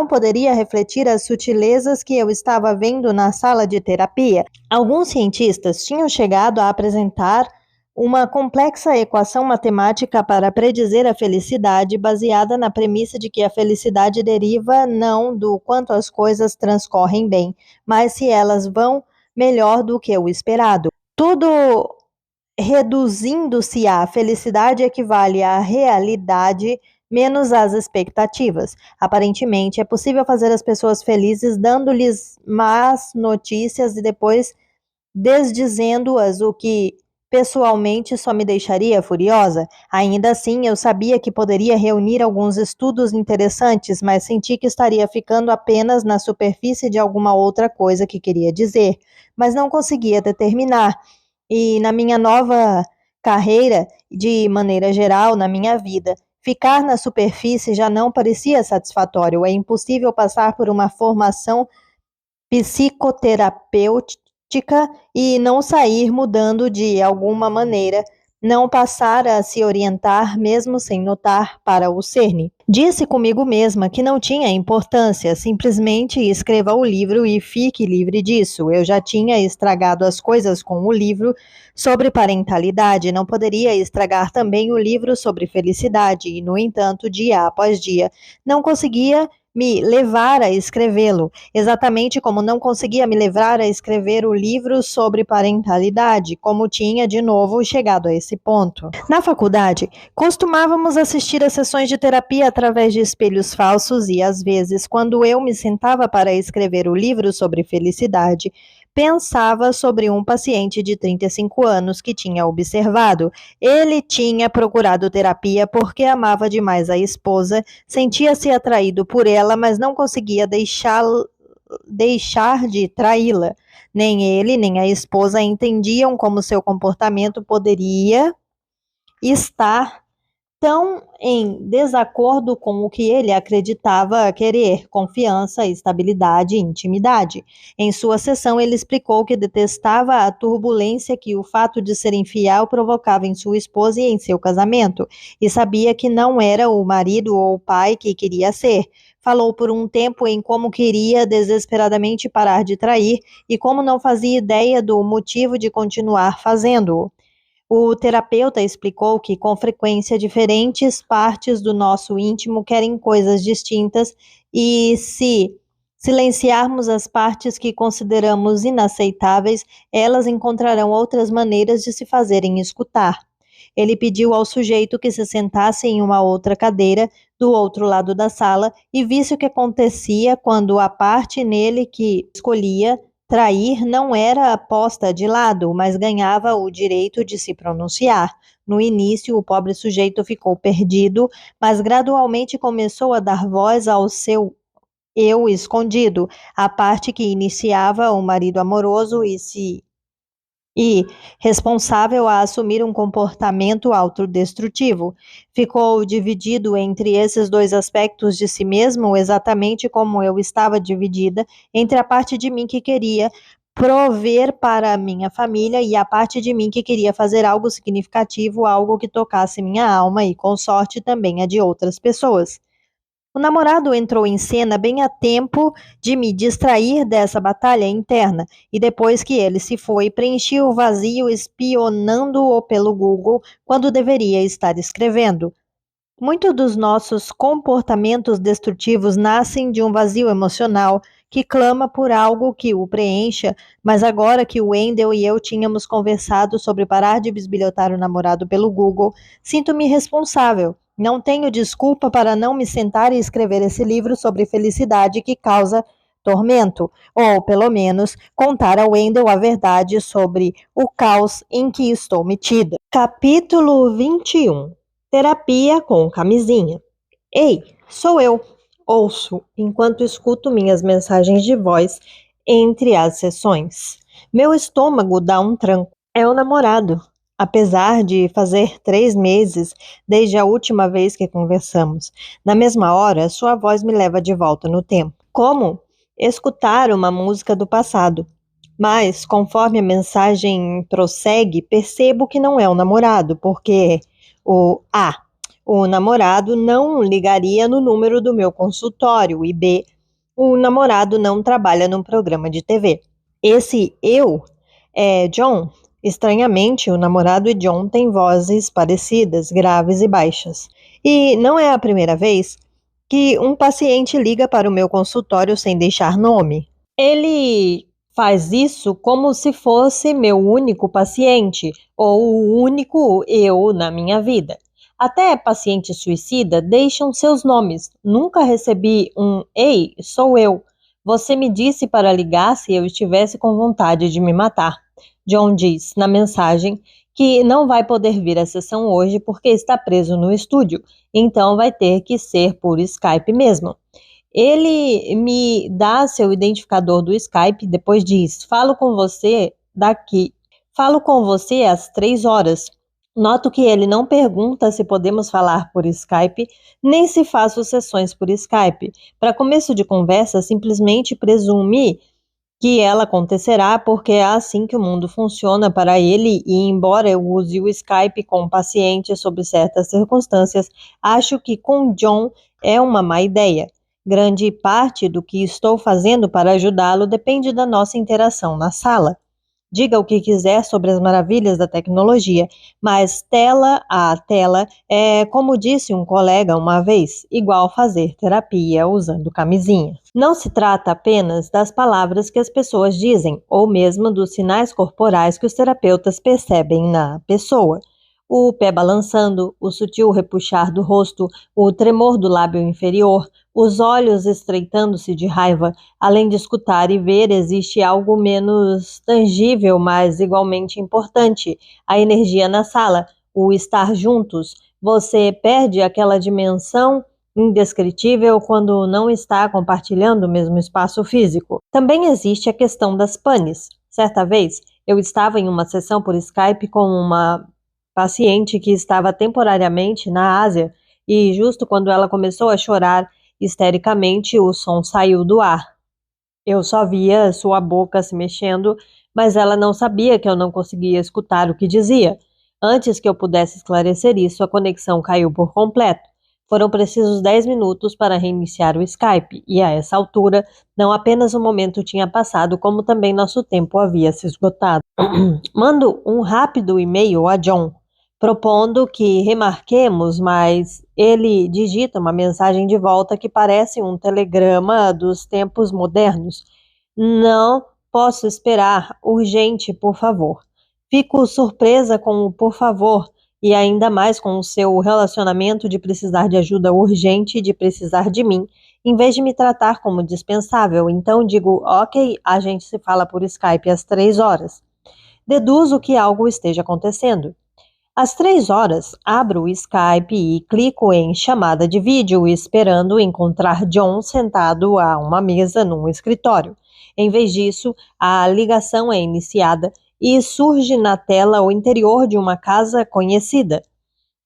poderia refletir as sutilezas que eu estava vendo na sala de terapia. Alguns cientistas tinham chegado a apresentar uma complexa equação matemática para predizer a felicidade, baseada na premissa de que a felicidade deriva não do quanto as coisas transcorrem bem, mas se elas vão melhor do que o esperado. Tudo reduzindo-se à felicidade equivale à realidade menos às expectativas. Aparentemente, é possível fazer as pessoas felizes dando-lhes más notícias e depois desdizendo-as, o que pessoalmente só me deixaria furiosa. Ainda assim, eu sabia que poderia reunir alguns estudos interessantes, mas senti que estaria ficando apenas na superfície de alguma outra coisa que queria dizer, mas não conseguia determinar. E na minha nova carreira, de maneira geral, na minha vida, ficar na superfície já não parecia satisfatório. É impossível passar por uma formação psicoterapêutica e não sair mudando de alguma maneira, não passar a se orientar mesmo sem notar para o cerne. Disse comigo mesma que não tinha importância, simplesmente escreva o livro e fique livre disso. Eu já tinha estragado as coisas com o livro sobre parentalidade, não poderia estragar também o livro sobre felicidade, e, no entanto, dia após dia, não conseguia me levar a escrevê-lo, exatamente como não conseguia me levar a escrever o livro sobre parentalidade, como tinha de novo chegado a esse ponto. Na faculdade, costumávamos assistir a sessões de terapia através de espelhos falsos e, às vezes, quando eu me sentava para escrever o livro sobre felicidade, pensava sobre um paciente de 35 anos que tinha observado. Ele tinha procurado terapia porque amava demais a esposa, sentia-se atraído por ela, mas não conseguia deixar de traí-la. Nem ele, nem a esposa entendiam como seu comportamento poderia estar tão em desacordo com o que ele acreditava querer: confiança, estabilidade e intimidade. Em sua sessão, ele explicou que detestava a turbulência que o fato de ser infiel provocava em sua esposa e em seu casamento, e sabia que não era o marido ou o pai que queria ser. Falou por um tempo em como queria desesperadamente parar de trair e como não fazia ideia do motivo de continuar fazendo-o. O terapeuta explicou que, com frequência, diferentes partes do nosso íntimo querem coisas distintas e, se silenciarmos as partes que consideramos inaceitáveis, elas encontrarão outras maneiras de se fazerem escutar. Ele pediu ao sujeito que se sentasse em uma outra cadeira do outro lado da sala e visse o que acontecia quando a parte nele que escolhia trair não era posta de lado, mas ganhava o direito de se pronunciar. No início, o pobre sujeito ficou perdido, mas gradualmente começou a dar voz ao seu eu escondido, a parte que iniciava o marido amoroso e responsável a assumir um comportamento autodestrutivo. Ficou dividido entre esses dois aspectos de si mesmo, exatamente como eu estava dividida entre a parte de mim que queria prover para a minha família e a parte de mim que queria fazer algo significativo, algo que tocasse minha alma e, com sorte, também a de outras pessoas. O namorado entrou em cena bem a tempo de me distrair dessa batalha interna, e depois que ele se foi, preenchi o vazio espionando-o pelo Google quando deveria estar escrevendo. Muitos dos nossos comportamentos destrutivos nascem de um vazio emocional que clama por algo que o preencha, mas agora que o Wendell e eu tínhamos conversado sobre parar de bisbilhotar o namorado pelo Google, sinto-me responsável. Não tenho desculpa para não me sentar e escrever esse livro sobre felicidade que causa tormento, ou, pelo menos, contar ao Wendell a verdade sobre o caos em que estou metida. Capítulo 21. Terapia com camisinha. Ei, sou eu. Ouço enquanto escuto minhas mensagens de voz entre as sessões. Meu estômago dá um tranco. É o namorado. Apesar de fazer 3 meses desde a última vez que conversamos, na mesma hora, sua voz me leva de volta no tempo. Como escutar uma música do passado. Mas, conforme a mensagem prossegue, percebo que não é o namorado, porque o namorado não ligaria no número do meu consultório, e B, o namorado não trabalha num programa de TV. Esse eu é John. Estranhamente, o namorado e John têm vozes parecidas, graves e baixas. E não é a primeira vez que um paciente liga para o meu consultório sem deixar nome. Ele faz isso como se fosse meu único paciente ou o único eu na minha vida. Até pacientes suicidas deixam seus nomes. Nunca recebi um "Ei, sou eu. Você me disse para ligar se eu estivesse com vontade de me matar." John diz na mensagem que não vai poder vir à sessão hoje porque está preso no estúdio, então vai ter que ser por Skype mesmo. Ele me dá seu identificador do Skype, depois diz: Falo com você às 3 horas. Noto que ele não pergunta se podemos falar por Skype, nem se faz sucessões por Skype. Para começo de conversa, simplesmente presume que ela acontecerá porque é assim que o mundo funciona para ele, e embora eu use o Skype com pacientes sob certas circunstâncias, acho que com John é uma má ideia. Grande parte do que estou fazendo para ajudá-lo depende da nossa interação na sala. Diga o que quiser sobre as maravilhas da tecnologia, mas tela a tela é, como disse um colega uma vez, igual fazer terapia usando camisinha. Não se trata apenas das palavras que as pessoas dizem, ou mesmo dos sinais corporais que os terapeutas percebem na pessoa. O pé balançando, o sutil repuxar do rosto, o tremor do lábio inferior, os olhos estreitando-se de raiva. Além de escutar e ver, existe algo menos tangível, mas igualmente importante: a energia na sala, o estar juntos. Você perde aquela dimensão indescritível quando não está compartilhando o mesmo espaço físico. Também existe a questão das panes. Certa vez, eu estava em uma sessão por Skype com uma paciente que estava temporariamente na Ásia e justo quando ela começou a chorar histericamente, o som saiu do ar. Eu só via sua boca se mexendo, mas ela não sabia que eu não conseguia escutar o que dizia. Antes que eu pudesse esclarecer isso, a conexão caiu por completo. Foram precisos 10 minutos para reiniciar o Skype, e a essa altura, não apenas o momento tinha passado, como também nosso tempo havia se esgotado. Mando um rápido e-mail a John, propondo que remarquemos, mas ele digita uma mensagem de volta que parece um telegrama dos tempos modernos. Não posso esperar, urgente, por favor. Fico surpresa com o por favor e ainda mais com o seu relacionamento de precisar de ajuda urgente e de precisar de mim, em vez de me tratar como dispensável. Então digo, ok, a gente se fala por Skype às 3 horas. Deduzo que algo esteja acontecendo. Às 3 horas, abro o Skype e clico em chamada de vídeo, esperando encontrar John sentado a uma mesa num escritório. Em vez disso, a ligação é iniciada e surge na tela o interior de uma casa conhecida.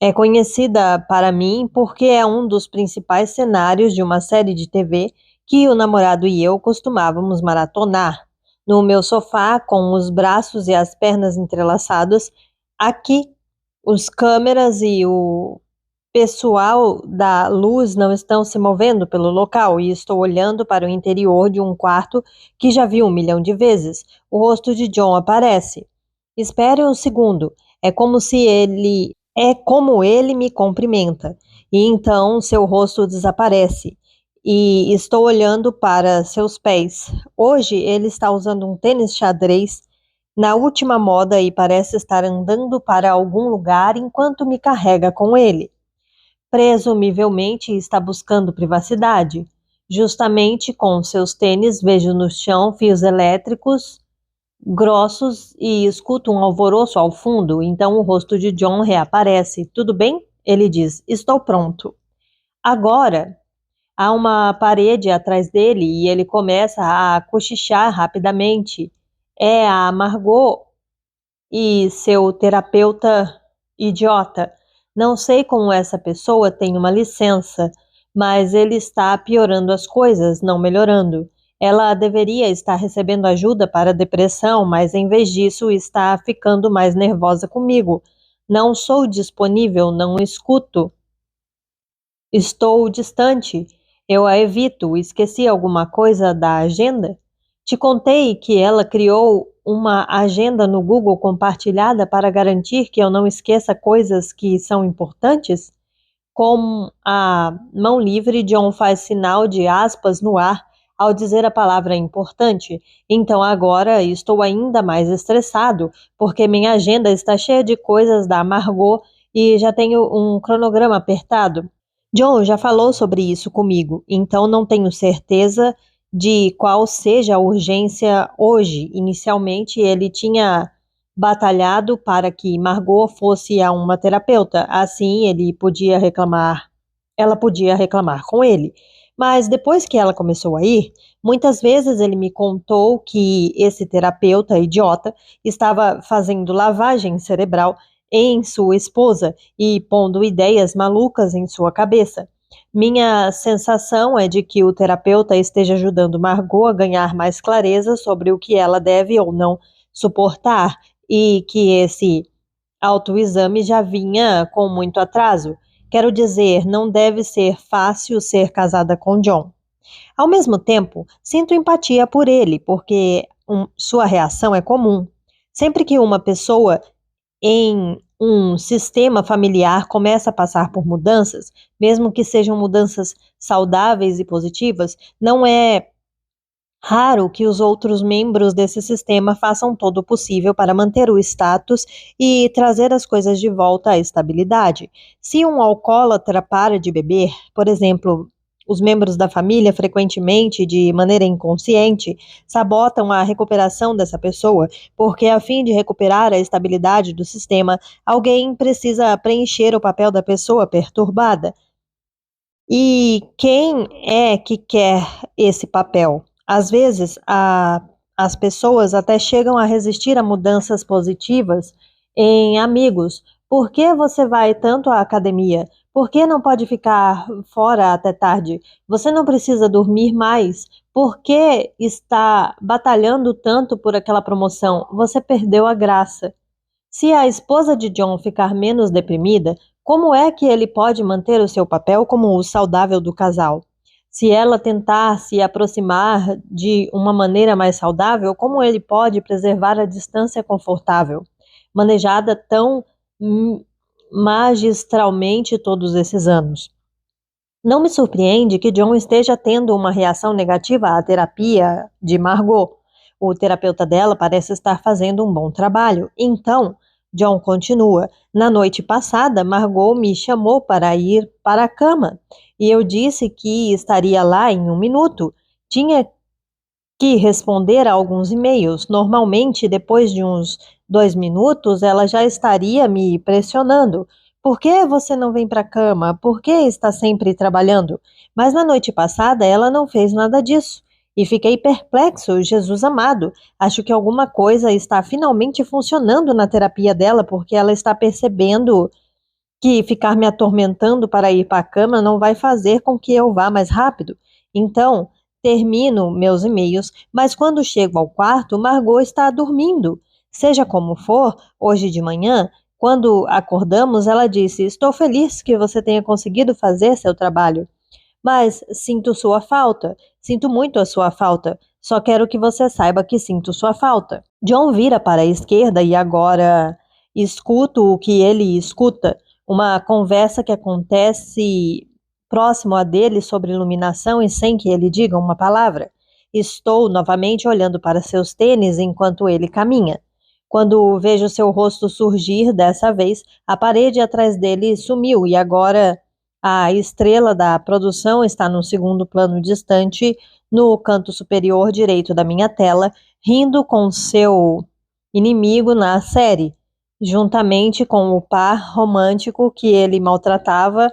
É conhecida para mim porque é um dos principais cenários de uma série de TV que o namorado e eu costumávamos maratonar. No meu sofá, com os braços e as pernas entrelaçados, aqui os câmeras e o pessoal da luz não estão se movendo pelo local e estou olhando para o interior de um quarto que já vi 1 milhão de vezes. O rosto de John aparece. Espere um segundo. É como ele me cumprimenta. E então seu rosto desaparece. E estou olhando para seus pés. Hoje ele está usando um tênis xadrez na última moda e parece estar andando para algum lugar enquanto me carrega com ele. Presumivelmente está buscando privacidade. Justamente com seus tênis, vejo no chão fios elétricos grossos e escuto um alvoroço ao fundo. Então o rosto de John reaparece. Tudo bem? Ele diz, estou pronto. Agora, há uma parede atrás dele e ele começa a cochichar rapidamente. É a Margot e seu terapeuta idiota. Não sei como essa pessoa tem uma licença, mas ele está piorando as coisas, não melhorando. Ela deveria estar recebendo ajuda para a depressão, mas em vez disso está ficando mais nervosa comigo. Não sou disponível, não escuto. Estou distante. Eu a evito. Esqueci alguma coisa da agenda? Te contei que ela criou uma agenda no Google compartilhada para garantir que eu não esqueça coisas que são importantes? Com a mão livre, John faz sinal de aspas no ar ao dizer a palavra importante. Então agora estou ainda mais estressado, porque minha agenda está cheia de coisas da Margot e já tenho um cronograma apertado. John já falou sobre isso comigo, então não tenho certeza de qual seja a urgência hoje. Inicialmente ele tinha batalhado para que Margot fosse a uma terapeuta. Assim, ela podia reclamar com ele. Mas depois que ela começou a ir, muitas vezes ele me contou que esse terapeuta idiota estava fazendo lavagem cerebral em sua esposa e pondo ideias malucas em sua cabeça. Minha sensação é de que o terapeuta esteja ajudando Margot a ganhar mais clareza sobre o que ela deve ou não suportar e que esse autoexame já vinha com muito atraso. Quero dizer, não deve ser fácil ser casada com John. Ao mesmo tempo, sinto empatia por ele, porque sua reação é comum. Sempre que uma pessoa em um sistema familiar começa a passar por mudanças, mesmo que sejam mudanças saudáveis e positivas, não é raro que os outros membros desse sistema façam todo o possível para manter o status e trazer as coisas de volta à estabilidade. Se um alcoólatra para de beber, por exemplo, os membros da família frequentemente, de maneira inconsciente, sabotam a recuperação dessa pessoa, porque a fim de recuperar a estabilidade do sistema, alguém precisa preencher o papel da pessoa perturbada. E quem é que quer esse papel? Às vezes, as pessoas até chegam a resistir a mudanças positivas em amigos. Por que você vai tanto à academia? Por que não pode ficar fora até tarde? Você não precisa dormir mais? Por que está batalhando tanto por aquela promoção? Você perdeu a graça. Se a esposa de John ficar menos deprimida, como é que ele pode manter o seu papel como o saudável do casal? Se ela tentar se aproximar de uma maneira mais saudável, como ele pode preservar a distância confortável, manejada tão magistralmente todos esses anos? Não me surpreende que John esteja tendo uma reação negativa à terapia de Margot. O terapeuta dela parece estar fazendo um bom trabalho. Então, John continua. Na noite passada, Margot me chamou para ir para a cama e eu disse que estaria lá em um minuto. Tinha que responder a alguns e-mails. Normalmente, depois de uns 2 minutos, ela já estaria me pressionando. Por que você não vem para a cama? Por que está sempre trabalhando? Mas na noite passada ela não fez nada disso. E fiquei perplexo, Jesus amado. Acho que alguma coisa está finalmente funcionando na terapia dela, porque ela está percebendo que ficar me atormentando para ir para a cama não vai fazer com que eu vá mais rápido. Então, termino meus e-mails, mas quando chego ao quarto, Margot está dormindo. Seja como for, hoje de manhã, quando acordamos, ela disse: Estou feliz que você tenha conseguido fazer seu trabalho, mas sinto sua falta. Sinto muito a sua falta. Só quero que você saiba que sinto sua falta. John vira para a esquerda e agora escuto o que ele escuta. Uma conversa que acontece próximo a dele sobre iluminação e sem que ele diga uma palavra. Estou novamente olhando para seus tênis enquanto ele caminha. Quando vejo seu rosto surgir dessa vez, a parede atrás dele sumiu e agora a estrela da produção está num segundo plano distante, no canto superior direito da minha tela, rindo com seu inimigo na série, juntamente com o par romântico que ele maltratava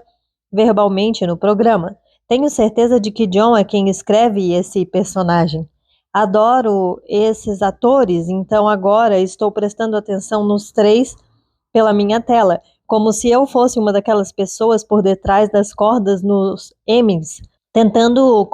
verbalmente no programa. Tenho certeza de que John é quem escreve esse personagem. Adoro esses atores, então agora estou prestando atenção nos três pela minha tela, como se eu fosse uma daquelas pessoas por detrás das cordas nos Emmys, tentando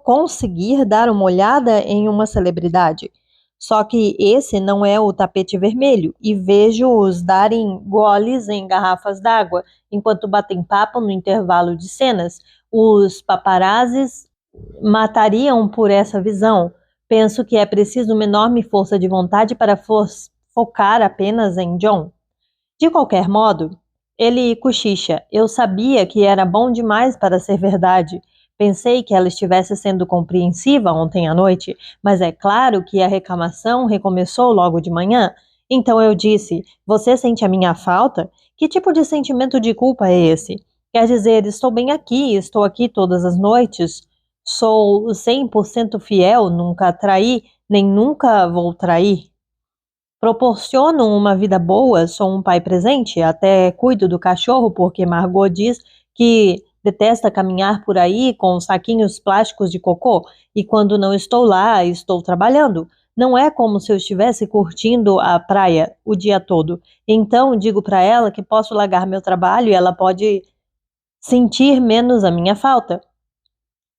conseguir dar uma olhada em uma celebridade. Só que esse não é o tapete vermelho, e vejo-os darem goles em garrafas d'água, enquanto batem papo no intervalo de cenas. Os paparazzis matariam por essa visão. Penso que é preciso uma enorme força de vontade para focar apenas em John. De qualquer modo, ele cochicha. Eu sabia que era bom demais para ser verdade. Pensei que ela estivesse sendo compreensiva ontem à noite, mas é claro que a reclamação recomeçou logo de manhã. Então eu disse: Você sente a minha falta? Que tipo de sentimento de culpa é esse? Quer dizer, estou bem aqui, estou aqui todas as noites, sou 100% fiel, nunca traí, nem nunca vou trair. Proporciono uma vida boa, sou um pai presente, até cuido do cachorro, porque Margot diz que detesta caminhar por aí com saquinhos plásticos de cocô, e quando não estou lá, estou trabalhando. Não é como se eu estivesse curtindo a praia o dia todo. Então, digo para ela que posso largar meu trabalho e ela pode sentir menos a minha falta.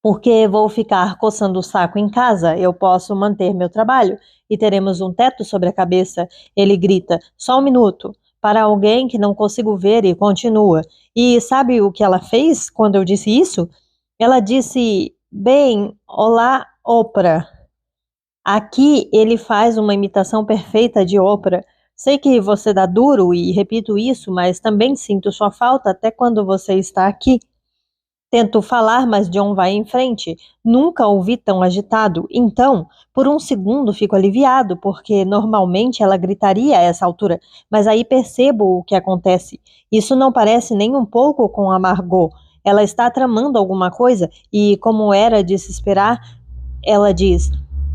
Porque vou ficar coçando o saco em casa, eu posso manter meu trabalho e teremos um teto sobre a cabeça. Ele grita, só um minuto, para alguém que não consigo ver e continua. E sabe o que ela fez quando eu disse isso? Ela disse, bem, olá, Oprah. Aqui ele faz uma imitação perfeita de Oprah. Sei que você dá duro e repito isso, mas também sinto sua falta até quando você está aqui. Tento falar, mas John vai em frente. Nunca o vi tão agitado. Então, por um segundo fico aliviado, porque normalmente ela gritaria a essa altura, mas aí percebo o que acontece. Isso não parece nem um pouco com a Margot. Ela está tramando alguma coisa e, como era de se esperar, ela diz: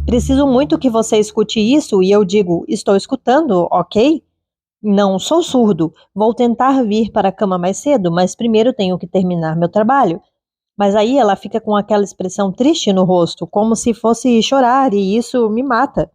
preciso muito que você escute isso, e eu digo: estou escutando, ok? Não sou surdo. Vou tentar vir para a cama mais cedo, mas primeiro tenho que terminar meu trabalho. Mas aí ela fica com aquela expressão triste no rosto, como se fosse chorar, e isso me mata,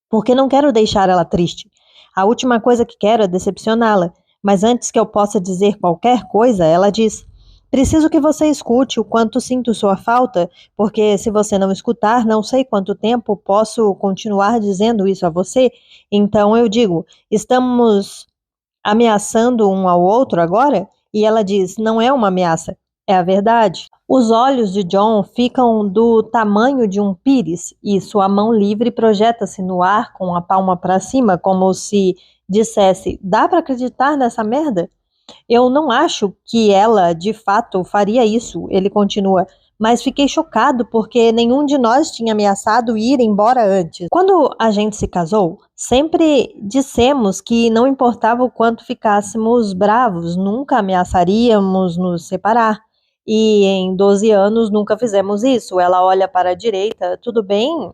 porque não quero deixar ela triste. A última coisa que quero é decepcioná-la, mas antes que eu possa dizer qualquer coisa, ela diz: preciso que você escute o quanto sinto sua falta, porque se você não escutar, não sei quanto tempo posso continuar dizendo isso a você. Então eu digo: estamos ameaçando um ao outro agora? E ela diz: não é uma ameaça, é a verdade. Os olhos de John ficam do tamanho de um pires e sua mão livre projeta-se no ar com a palma para cima, como se dissesse: dá para acreditar nessa merda? Eu não acho que ela, de fato, faria isso, ele continua, mas fiquei chocado porque nenhum de nós tinha ameaçado ir embora antes. Quando a gente se casou, sempre dissemos que não importava o quanto ficássemos bravos, nunca ameaçaríamos nos separar. E em 12 anos nunca fizemos isso. Ela olha para a direita, tudo bem?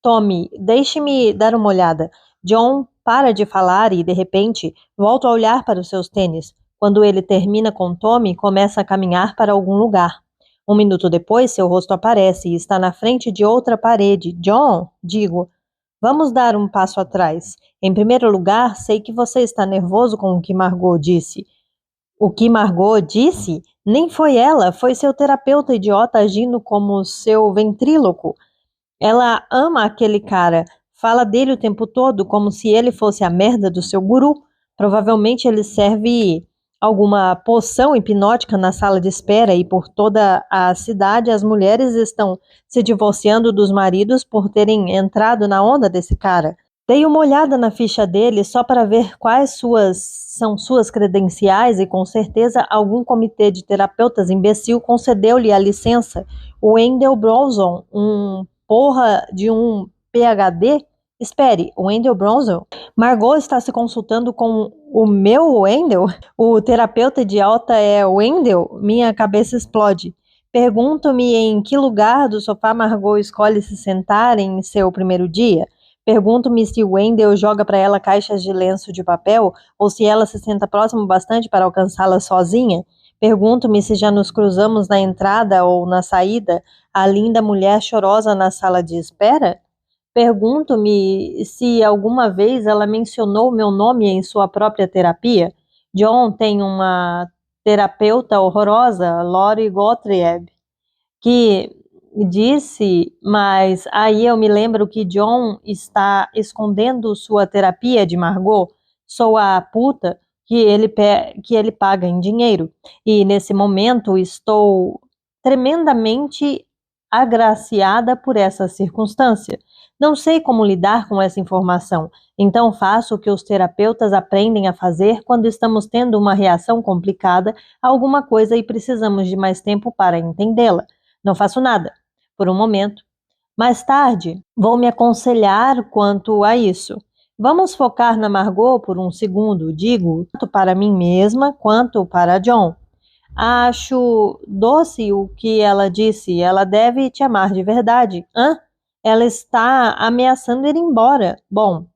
Tommy, deixe-me dar uma olhada. John para de falar e, de repente, volta a olhar para os seus tênis. Quando ele termina com Tommy, começa a caminhar para algum lugar. Um minuto depois, seu rosto aparece e está na frente de outra parede. John, digo, vamos dar um passo atrás. Em primeiro lugar, sei que você está nervoso com o que Margot disse. O que Margot disse? Nem foi ela, foi seu terapeuta idiota agindo como seu ventríloco. Ela ama aquele cara, fala dele o tempo todo como se ele fosse a merda do seu guru. Provavelmente ele serve alguma poção hipnótica na sala de espera e por toda a cidade as mulheres estão se divorciando dos maridos por terem entrado na onda desse cara. Dei uma olhada na ficha dele só para ver quais são suas credenciais e com certeza algum comitê de terapeutas imbecil concedeu-lhe a licença. O Wendell Bronson, um porra de um PhD? Espere, o Wendell Bronson? Margot está se consultando com o meu Wendell? O terapeuta idiota é o Wendell? Minha cabeça explode. Pergunto-me em que lugar do sofá Margot escolhe se sentar em seu primeiro dia. Pergunto-me se o Wendell joga para ela caixas de lenço de papel ou se ela se senta próximo bastante para alcançá-las sozinha. Pergunto-me se já nos cruzamos na entrada ou na saída, a linda mulher chorosa na sala de espera. Pergunto-me se alguma vez ela mencionou meu nome em sua própria terapia. John tem uma terapeuta horrorosa, Lori Gottlieb, que disse, mas aí eu me lembro que John está escondendo sua terapia de Margot. Sou a puta que ele paga em dinheiro. E nesse momento estou tremendamente agraciada por essa circunstância. Não sei como lidar com essa informação, então faço o que os terapeutas aprendem a fazer quando estamos tendo uma reação complicada a alguma coisa e precisamos de mais tempo para entendê-la. Não faço nada, por um momento. Mais tarde, vou me aconselhar quanto a isso. Vamos focar na Margot por um segundo, digo, tanto para mim mesma quanto para John. Acho doce o que ela disse. Ela deve te amar de verdade. Hã? Ela está ameaçando ir embora. Bom,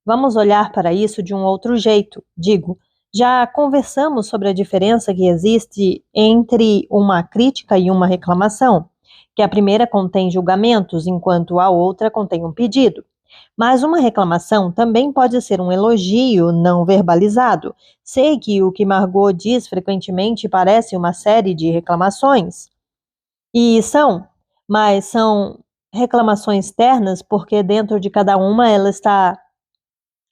Vamos olhar para isso de um outro jeito. Digo, já conversamos sobre a diferença que existe entre uma crítica e uma reclamação, que a primeira contém julgamentos, enquanto a outra contém um pedido. Mas uma reclamação também pode ser um elogio não verbalizado. Sei que o que Margot diz frequentemente parece uma série de reclamações. E mas são reclamações ternas porque dentro de cada uma ela está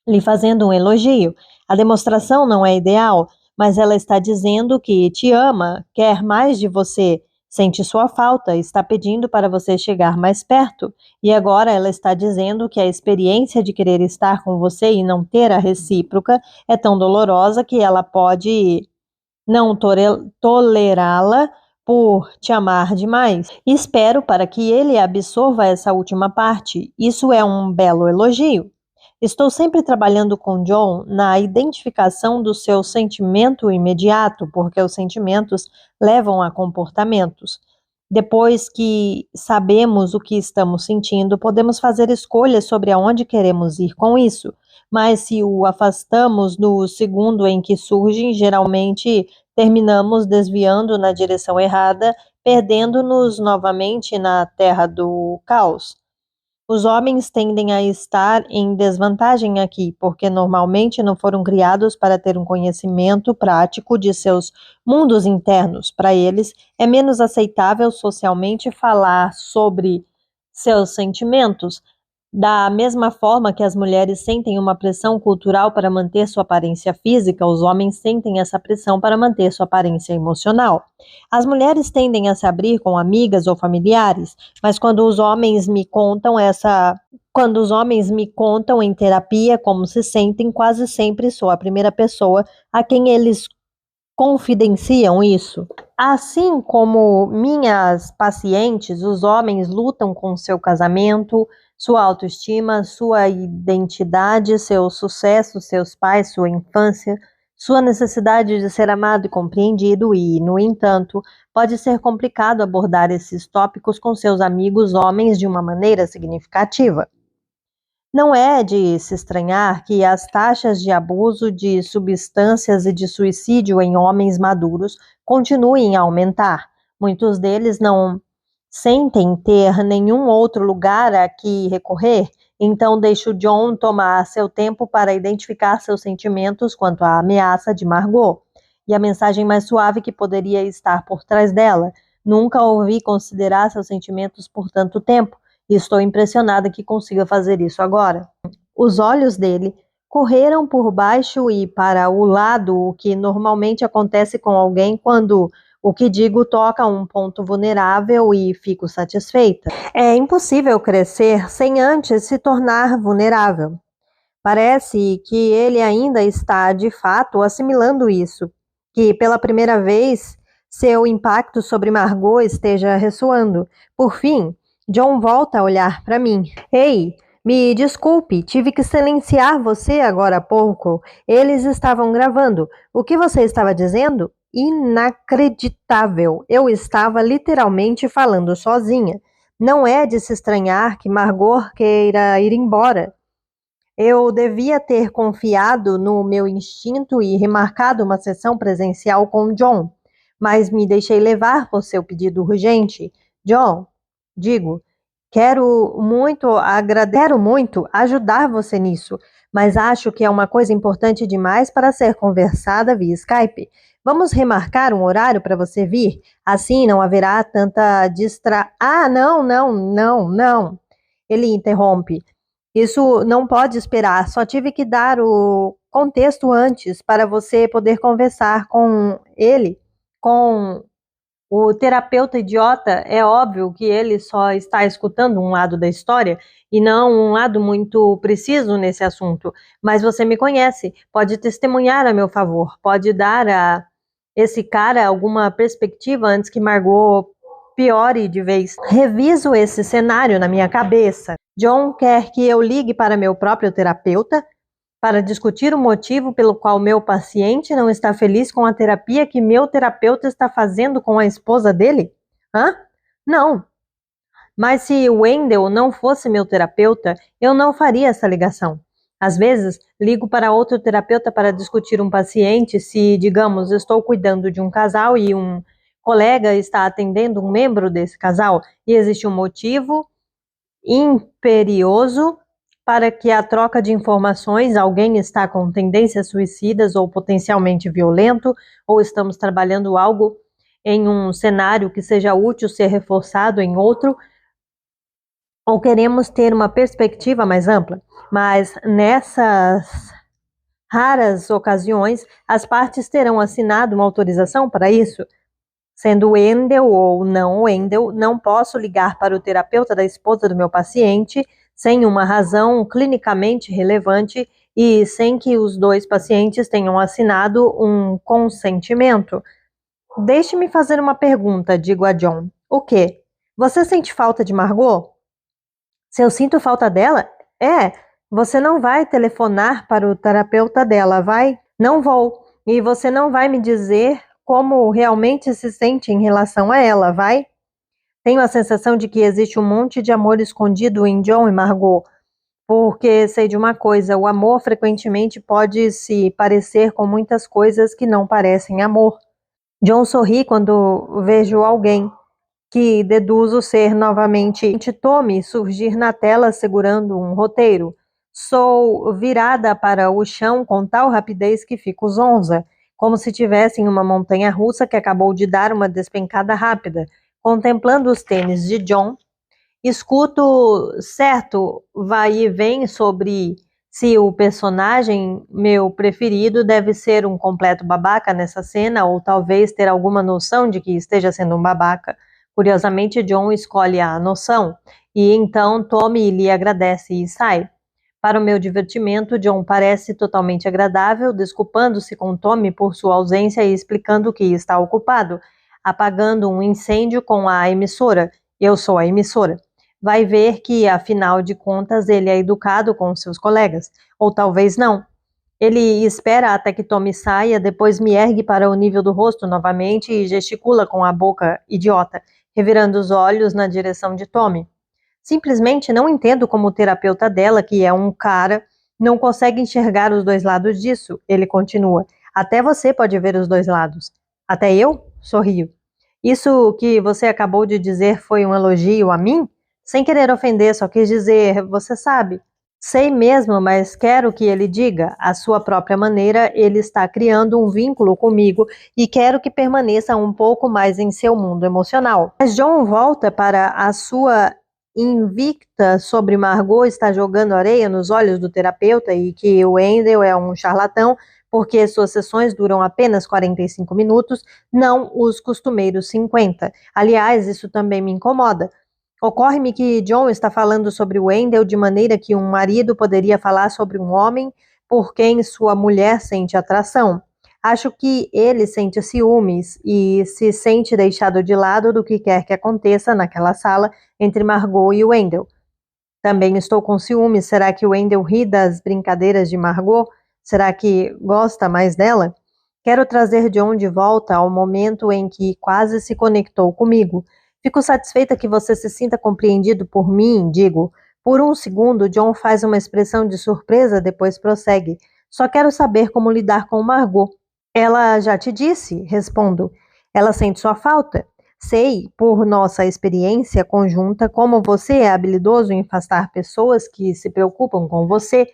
lhe fazendo um elogio. A demonstração não é ideal, mas ela está dizendo que te ama, quer mais de você, sente sua falta, está pedindo para você chegar mais perto. E agora ela está dizendo que a experiência de querer estar com você e não ter a recíproca é tão dolorosa que ela pode não tolerá-la por te amar demais. Espero para que ele absorva essa última parte. Isso é um belo elogio. Estou sempre trabalhando com John na identificação do seu sentimento imediato, porque os sentimentos levam a comportamentos. Depois que sabemos o que estamos sentindo, podemos fazer escolhas sobre aonde queremos ir com isso. Mas se o afastamos no segundo em que surgem, geralmente terminamos desviando na direção errada, perdendo-nos novamente na terra do caos. Os homens tendem a estar em desvantagem aqui, porque normalmente não foram criados para ter um conhecimento prático de seus mundos internos. Para eles, é menos aceitável socialmente falar sobre seus sentimentos, da mesma forma que as mulheres sentem uma pressão cultural para manter sua aparência física, os homens sentem essa pressão para manter sua aparência emocional. As mulheres tendem a se abrir com amigas ou familiares, mas quando os homens me contam em terapia como se sentem, quase sempre sou a primeira pessoa a quem eles confidenciam isso. Assim como minhas pacientes, os homens lutam com seu casamento, sua autoestima, sua identidade, seu sucesso, seus pais, sua infância, sua necessidade de ser amado e compreendido e, no entanto, pode ser complicado abordar esses tópicos com seus amigos homens de uma maneira significativa. Não é de se estranhar que as taxas de abuso de substâncias e de suicídio em homens maduros continuem a aumentar. Muitos deles não sentem ter nenhum outro lugar a que recorrer, então deixo John tomar seu tempo para identificar seus sentimentos quanto à ameaça de Margot. E a mensagem mais suave que poderia estar por trás dela. Nunca ouvi considerar seus sentimentos por tanto tempo. E estou impressionada que consiga fazer isso agora. Os olhos dele correram por baixo e para o lado, o que normalmente acontece com alguém quando o que digo toca um ponto vulnerável e fico satisfeita. É impossível crescer sem antes se tornar vulnerável. Parece que ele ainda está, de fato, assimilando isso, que pela primeira vez seu impacto sobre Margot esteja ressoando. Por fim, John volta a olhar para mim. Ei, me desculpe, tive que silenciar você agora há pouco. Eles estavam gravando. O que você estava dizendo? Inacreditável. Eu estava literalmente falando sozinha. Não é de se estranhar que Margot queira ir embora. Eu devia ter confiado no meu instinto e remarcado uma sessão presencial com John, mas me deixei levar por seu pedido urgente. John, digo, quero muito ajudar você nisso, mas acho que é uma coisa importante demais para ser conversada via Skype. Vamos remarcar um horário para você vir? Assim não haverá tanta Ah, não. Ele interrompe. Isso não pode esperar, só tive que dar o contexto antes para você poder conversar com ele, com o terapeuta idiota. É óbvio que ele só está escutando um lado da história e não um lado muito preciso nesse assunto, mas você me conhece, pode testemunhar a meu favor, pode dar a esse cara alguma perspectiva antes que Margot piore de vez. Reviso esse cenário na minha cabeça. John quer que eu ligue para meu próprio terapeuta para discutir o motivo pelo qual meu paciente não está feliz com a terapia que meu terapeuta está fazendo com a esposa dele? Hã? Não. Mas se Wendell não fosse meu terapeuta, eu não faria essa ligação. Às vezes, ligo para outro terapeuta para discutir um paciente se, digamos, estou cuidando de um casal e um colega está atendendo um membro desse casal e existe um motivo imperioso para que a troca de informações, alguém está com tendências suicidas ou potencialmente violento, ou estamos trabalhando algo em um cenário que seja útil ser reforçado em outro, ou queremos ter uma perspectiva mais ampla. Mas nessas raras ocasiões, as partes terão assinado uma autorização para isso. Sendo Wendell ou não Wendell, não posso ligar para o terapeuta da esposa do meu paciente sem uma razão clinicamente relevante e sem que os dois pacientes tenham assinado um consentimento. Deixe-me fazer uma pergunta, digo a John. O quê? Você sente falta de Margot? Se eu sinto falta dela? Você não vai telefonar para o terapeuta dela, vai? Não vou. E você não vai me dizer como realmente se sente em relação a ela, vai? Tenho a sensação de que existe um monte de amor escondido em John e Margot, porque sei de uma coisa, o amor frequentemente pode se parecer com muitas coisas que não parecem amor. John sorri quando vejo alguém, que deduzo ser novamente Tommy surgir na tela segurando um roteiro. Sou virada para o chão com tal rapidez que fico zonza, como se tivesse em uma montanha russa que acabou de dar uma despencada rápida, contemplando os tênis de John. Escuto certo vai e vem sobre se o personagem meu preferido deve ser um completo babaca nessa cena ou talvez ter alguma noção de que esteja sendo um babaca. Curiosamente, John escolhe a noção e então Tommy lhe agradece e sai. Para o meu divertimento, John parece totalmente agradável, desculpando-se com Tommy por sua ausência e explicando que está ocupado, apagando um incêndio com a emissora. Eu sou a emissora. Vai ver que, afinal de contas, ele é educado com seus colegas. Ou talvez não. Ele espera até que Tommy saia, depois me ergue para o nível do rosto novamente e gesticula com a boca idiota, revirando os olhos na direção de Tommy. Simplesmente não entendo como o terapeuta dela, que é um cara, não consegue enxergar os dois lados disso. Ele continua. Até você pode ver os dois lados. Até eu? Sorrio. Isso que você acabou de dizer foi um elogio a mim? Sem querer ofender, só quis dizer, você sabe. Sei mesmo, mas quero que ele diga. À sua própria maneira, ele está criando um vínculo comigo e quero que permaneça um pouco mais em seu mundo emocional. Mas John volta para a sua invicta sobre Margot está jogando areia nos olhos do terapeuta e que o Wendell é um charlatão porque suas sessões duram apenas 45 minutos, não os costumeiros 50. Aliás, isso também me incomoda. Ocorre-me que John está falando sobre Wendell de maneira que um marido poderia falar sobre um homem por quem sua mulher sente atração. Acho que ele sente ciúmes e se sente deixado de lado do que quer que aconteça naquela sala entre Margot e Wendell. Também estou com ciúmes. Será que Wendell ri das brincadeiras de Margot? Será que gosta mais dela? Quero trazer John de volta ao momento em que quase se conectou comigo. Fico satisfeita que você se sinta compreendido por mim, digo. Por um segundo, John faz uma expressão de surpresa, depois prossegue. Só quero saber como lidar com Margot. Ela já te disse, respondo. Ela sente sua falta. Sei, por nossa experiência conjunta, como você é habilidoso em afastar pessoas que se preocupam com você.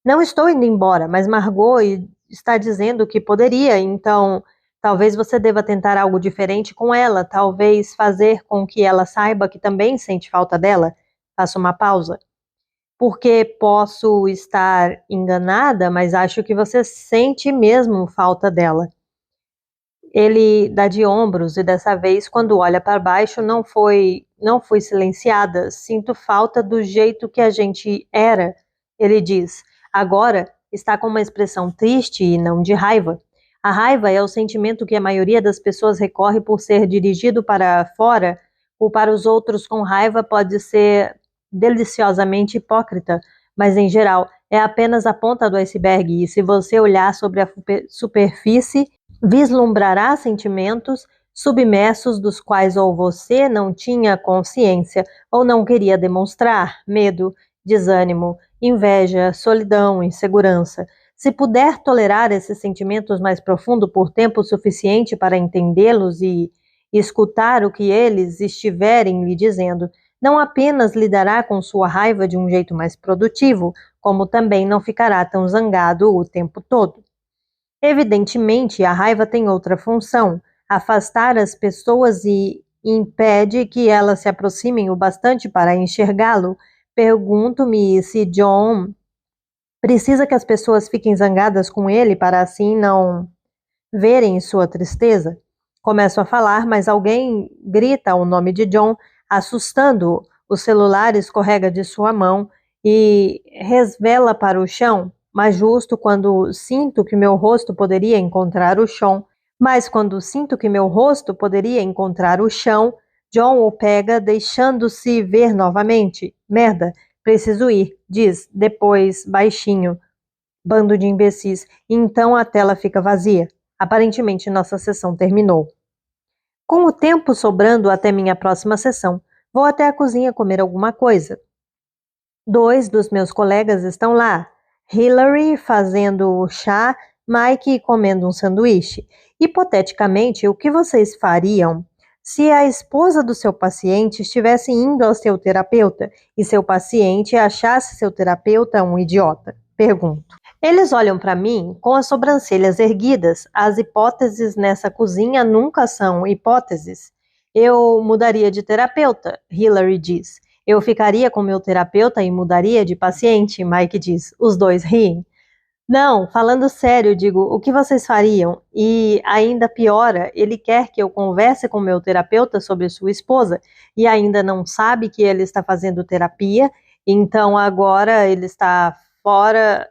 Não estou indo embora, mas Margot está dizendo que poderia, então talvez você deva tentar algo diferente com ela, talvez fazer com que ela saiba que também sente falta dela. Faço uma pausa. Porque posso estar enganada, mas acho que você sente mesmo falta dela. Ele dá de ombros e dessa vez, quando olha para baixo, não fui silenciada. Sinto falta do jeito que a gente era, ele diz. Agora está com uma expressão triste e não de raiva. A raiva é o sentimento que a maioria das pessoas recorre por ser dirigido para fora ou para os outros com raiva pode ser deliciosamente hipócrita, mas em geral é apenas a ponta do iceberg e se você olhar sobre a superfície, vislumbrará sentimentos submersos dos quais ou você não tinha consciência ou não queria demonstrar, medo, desânimo, inveja, solidão, insegurança. Se puder tolerar esses sentimentos mais profundos por tempo suficiente para entendê-los e escutar o que eles estiverem lhe dizendo, não apenas lidará com sua raiva de um jeito mais produtivo, como também não ficará tão zangado o tempo todo. Evidentemente, a raiva tem outra função: afastar as pessoas e impede que elas se aproximem o bastante para enxergá-lo. Pergunto-me se John precisa que as pessoas fiquem zangadas com ele para assim não verem sua tristeza. Começo a falar, mas alguém grita o nome de John, assustando-o. O celular escorrega de sua mão e resvala para o chão, mas justo quando sinto que meu rosto poderia encontrar o chão, John o pega, deixando-se ver novamente. Merda, preciso ir, diz, depois baixinho. Bando de imbecis. E então a tela fica vazia. Aparentemente nossa sessão terminou. Com o tempo sobrando até minha próxima sessão, vou até a cozinha comer alguma coisa. 2 dos meus colegas estão lá. Hillary fazendo chá, Mike comendo um sanduíche. Hipoteticamente, o que vocês fariam se a esposa do seu paciente estivesse indo ao seu terapeuta e seu paciente achasse seu terapeuta um idiota? Pergunto. Eles olham para mim com as sobrancelhas erguidas. As hipóteses nessa cozinha nunca são hipóteses. Eu mudaria de terapeuta, Hillary diz. Eu ficaria com meu terapeuta e mudaria de paciente, Mike diz. Os dois riem. Não, falando sério, digo, o que vocês fariam? E ainda piora, ele quer que eu converse com meu terapeuta sobre sua esposa e ainda não sabe que ele está fazendo terapia, então agora está fora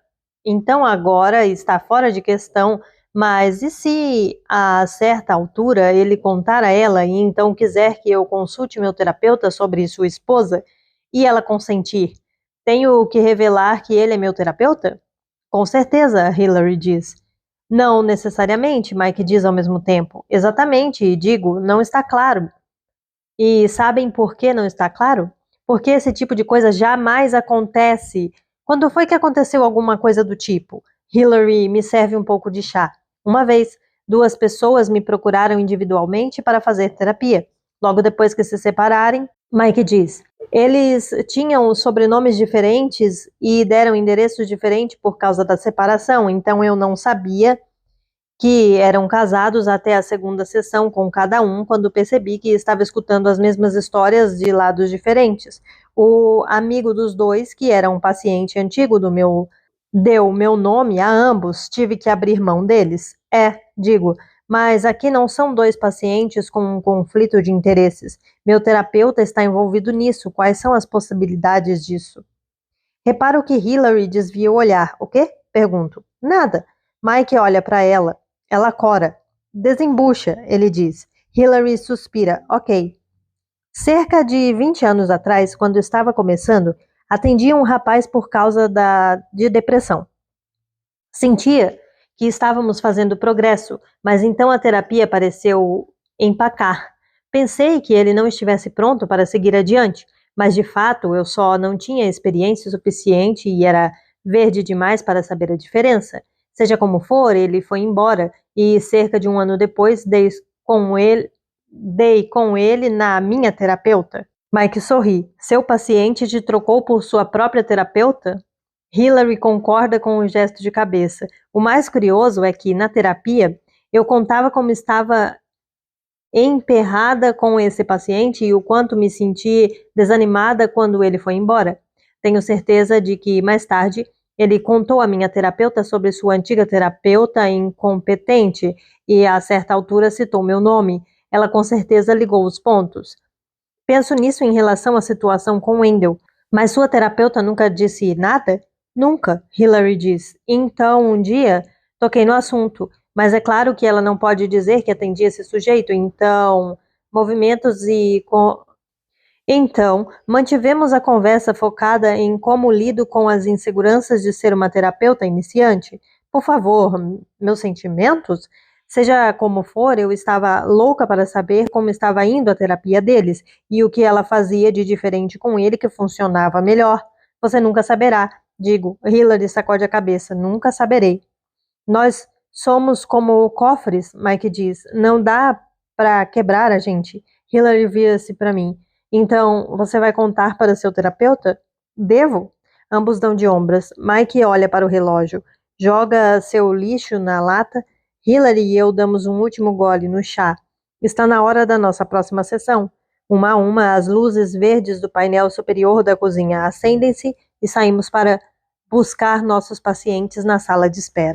de questão, mas e se a certa altura ele contar a ela e então quiser que eu consulte meu terapeuta sobre sua esposa e ela consentir? Tenho que revelar que ele é meu terapeuta? Com certeza, Hillary diz. Não necessariamente, Mike diz ao mesmo tempo. Exatamente, digo, não está claro. E sabem por que não está claro? Porque esse tipo de coisa jamais acontece. Quando foi que aconteceu alguma coisa do tipo? Hillary me serve um pouco de chá. Uma vez, 2 pessoas me procuraram individualmente para fazer terapia. Logo depois que se separarem, Mike diz, eles tinham sobrenomes diferentes e deram endereços diferentes por causa da separação, então eu não sabia que eram casados até a segunda sessão com cada um, quando percebi que estava escutando as mesmas histórias de lados diferentes. O amigo dos dois, que era um paciente antigo deu meu nome a ambos, tive que abrir mão deles. Digo, mas aqui não são 2 pacientes com um conflito de interesses. Meu terapeuta está envolvido nisso. Quais são as possibilidades disso? Reparo que Hillary desvia o olhar. O quê? Pergunto. Nada. Mike olha para ela. Ela cora. Desembucha, ele diz. Hillary suspira. Ok. Cerca de 20 anos atrás, quando estava começando, atendia um rapaz por causa de depressão. Sentia que estávamos fazendo progresso, mas então a terapia pareceu empacar. Pensei que ele não estivesse pronto para seguir adiante, mas de fato eu só não tinha experiência suficiente e era verde demais para saber a diferença. Seja como for, ele foi embora e cerca de 1 ano depois dei com ele na minha terapeuta. Mike sorri. Seu paciente te trocou por sua própria terapeuta? Hillary concorda com o gesto de cabeça. O mais curioso é que, na terapia, eu contava como estava emperrada com esse paciente e o quanto me senti desanimada quando ele foi embora. Tenho certeza de que, mais tarde, ele contou à minha terapeuta sobre sua antiga terapeuta incompetente e, a certa altura, citou meu nome. Ela com certeza ligou os pontos. Penso nisso em relação à situação com Wendell. Mas sua terapeuta nunca disse nada? Nunca, Hillary diz. Então, um dia, toquei no assunto, mas é claro que ela não pode dizer que atendi esse sujeito, então, mantivemos a conversa focada em como lido com as inseguranças de ser uma terapeuta iniciante. Por favor, meus sentimentos? Seja como for, eu estava louca para saber como estava indo a terapia deles e o que ela fazia de diferente com ele que funcionava melhor. Você nunca saberá. Digo. Hilary sacode a cabeça. Nunca saberei. Nós somos como cofres, Mike diz. Não dá para quebrar a gente. Hilary vira-se para mim. Então, você vai contar para seu terapeuta? Devo? Ambos dão de ombros. Mike olha para o relógio. Joga seu lixo na lata. Hilary e eu damos um último gole no chá. Está na hora da nossa próxima sessão. Uma a uma, as luzes verdes do painel superior da cozinha acendem-se e saímos para buscar nossos pacientes na sala de espera.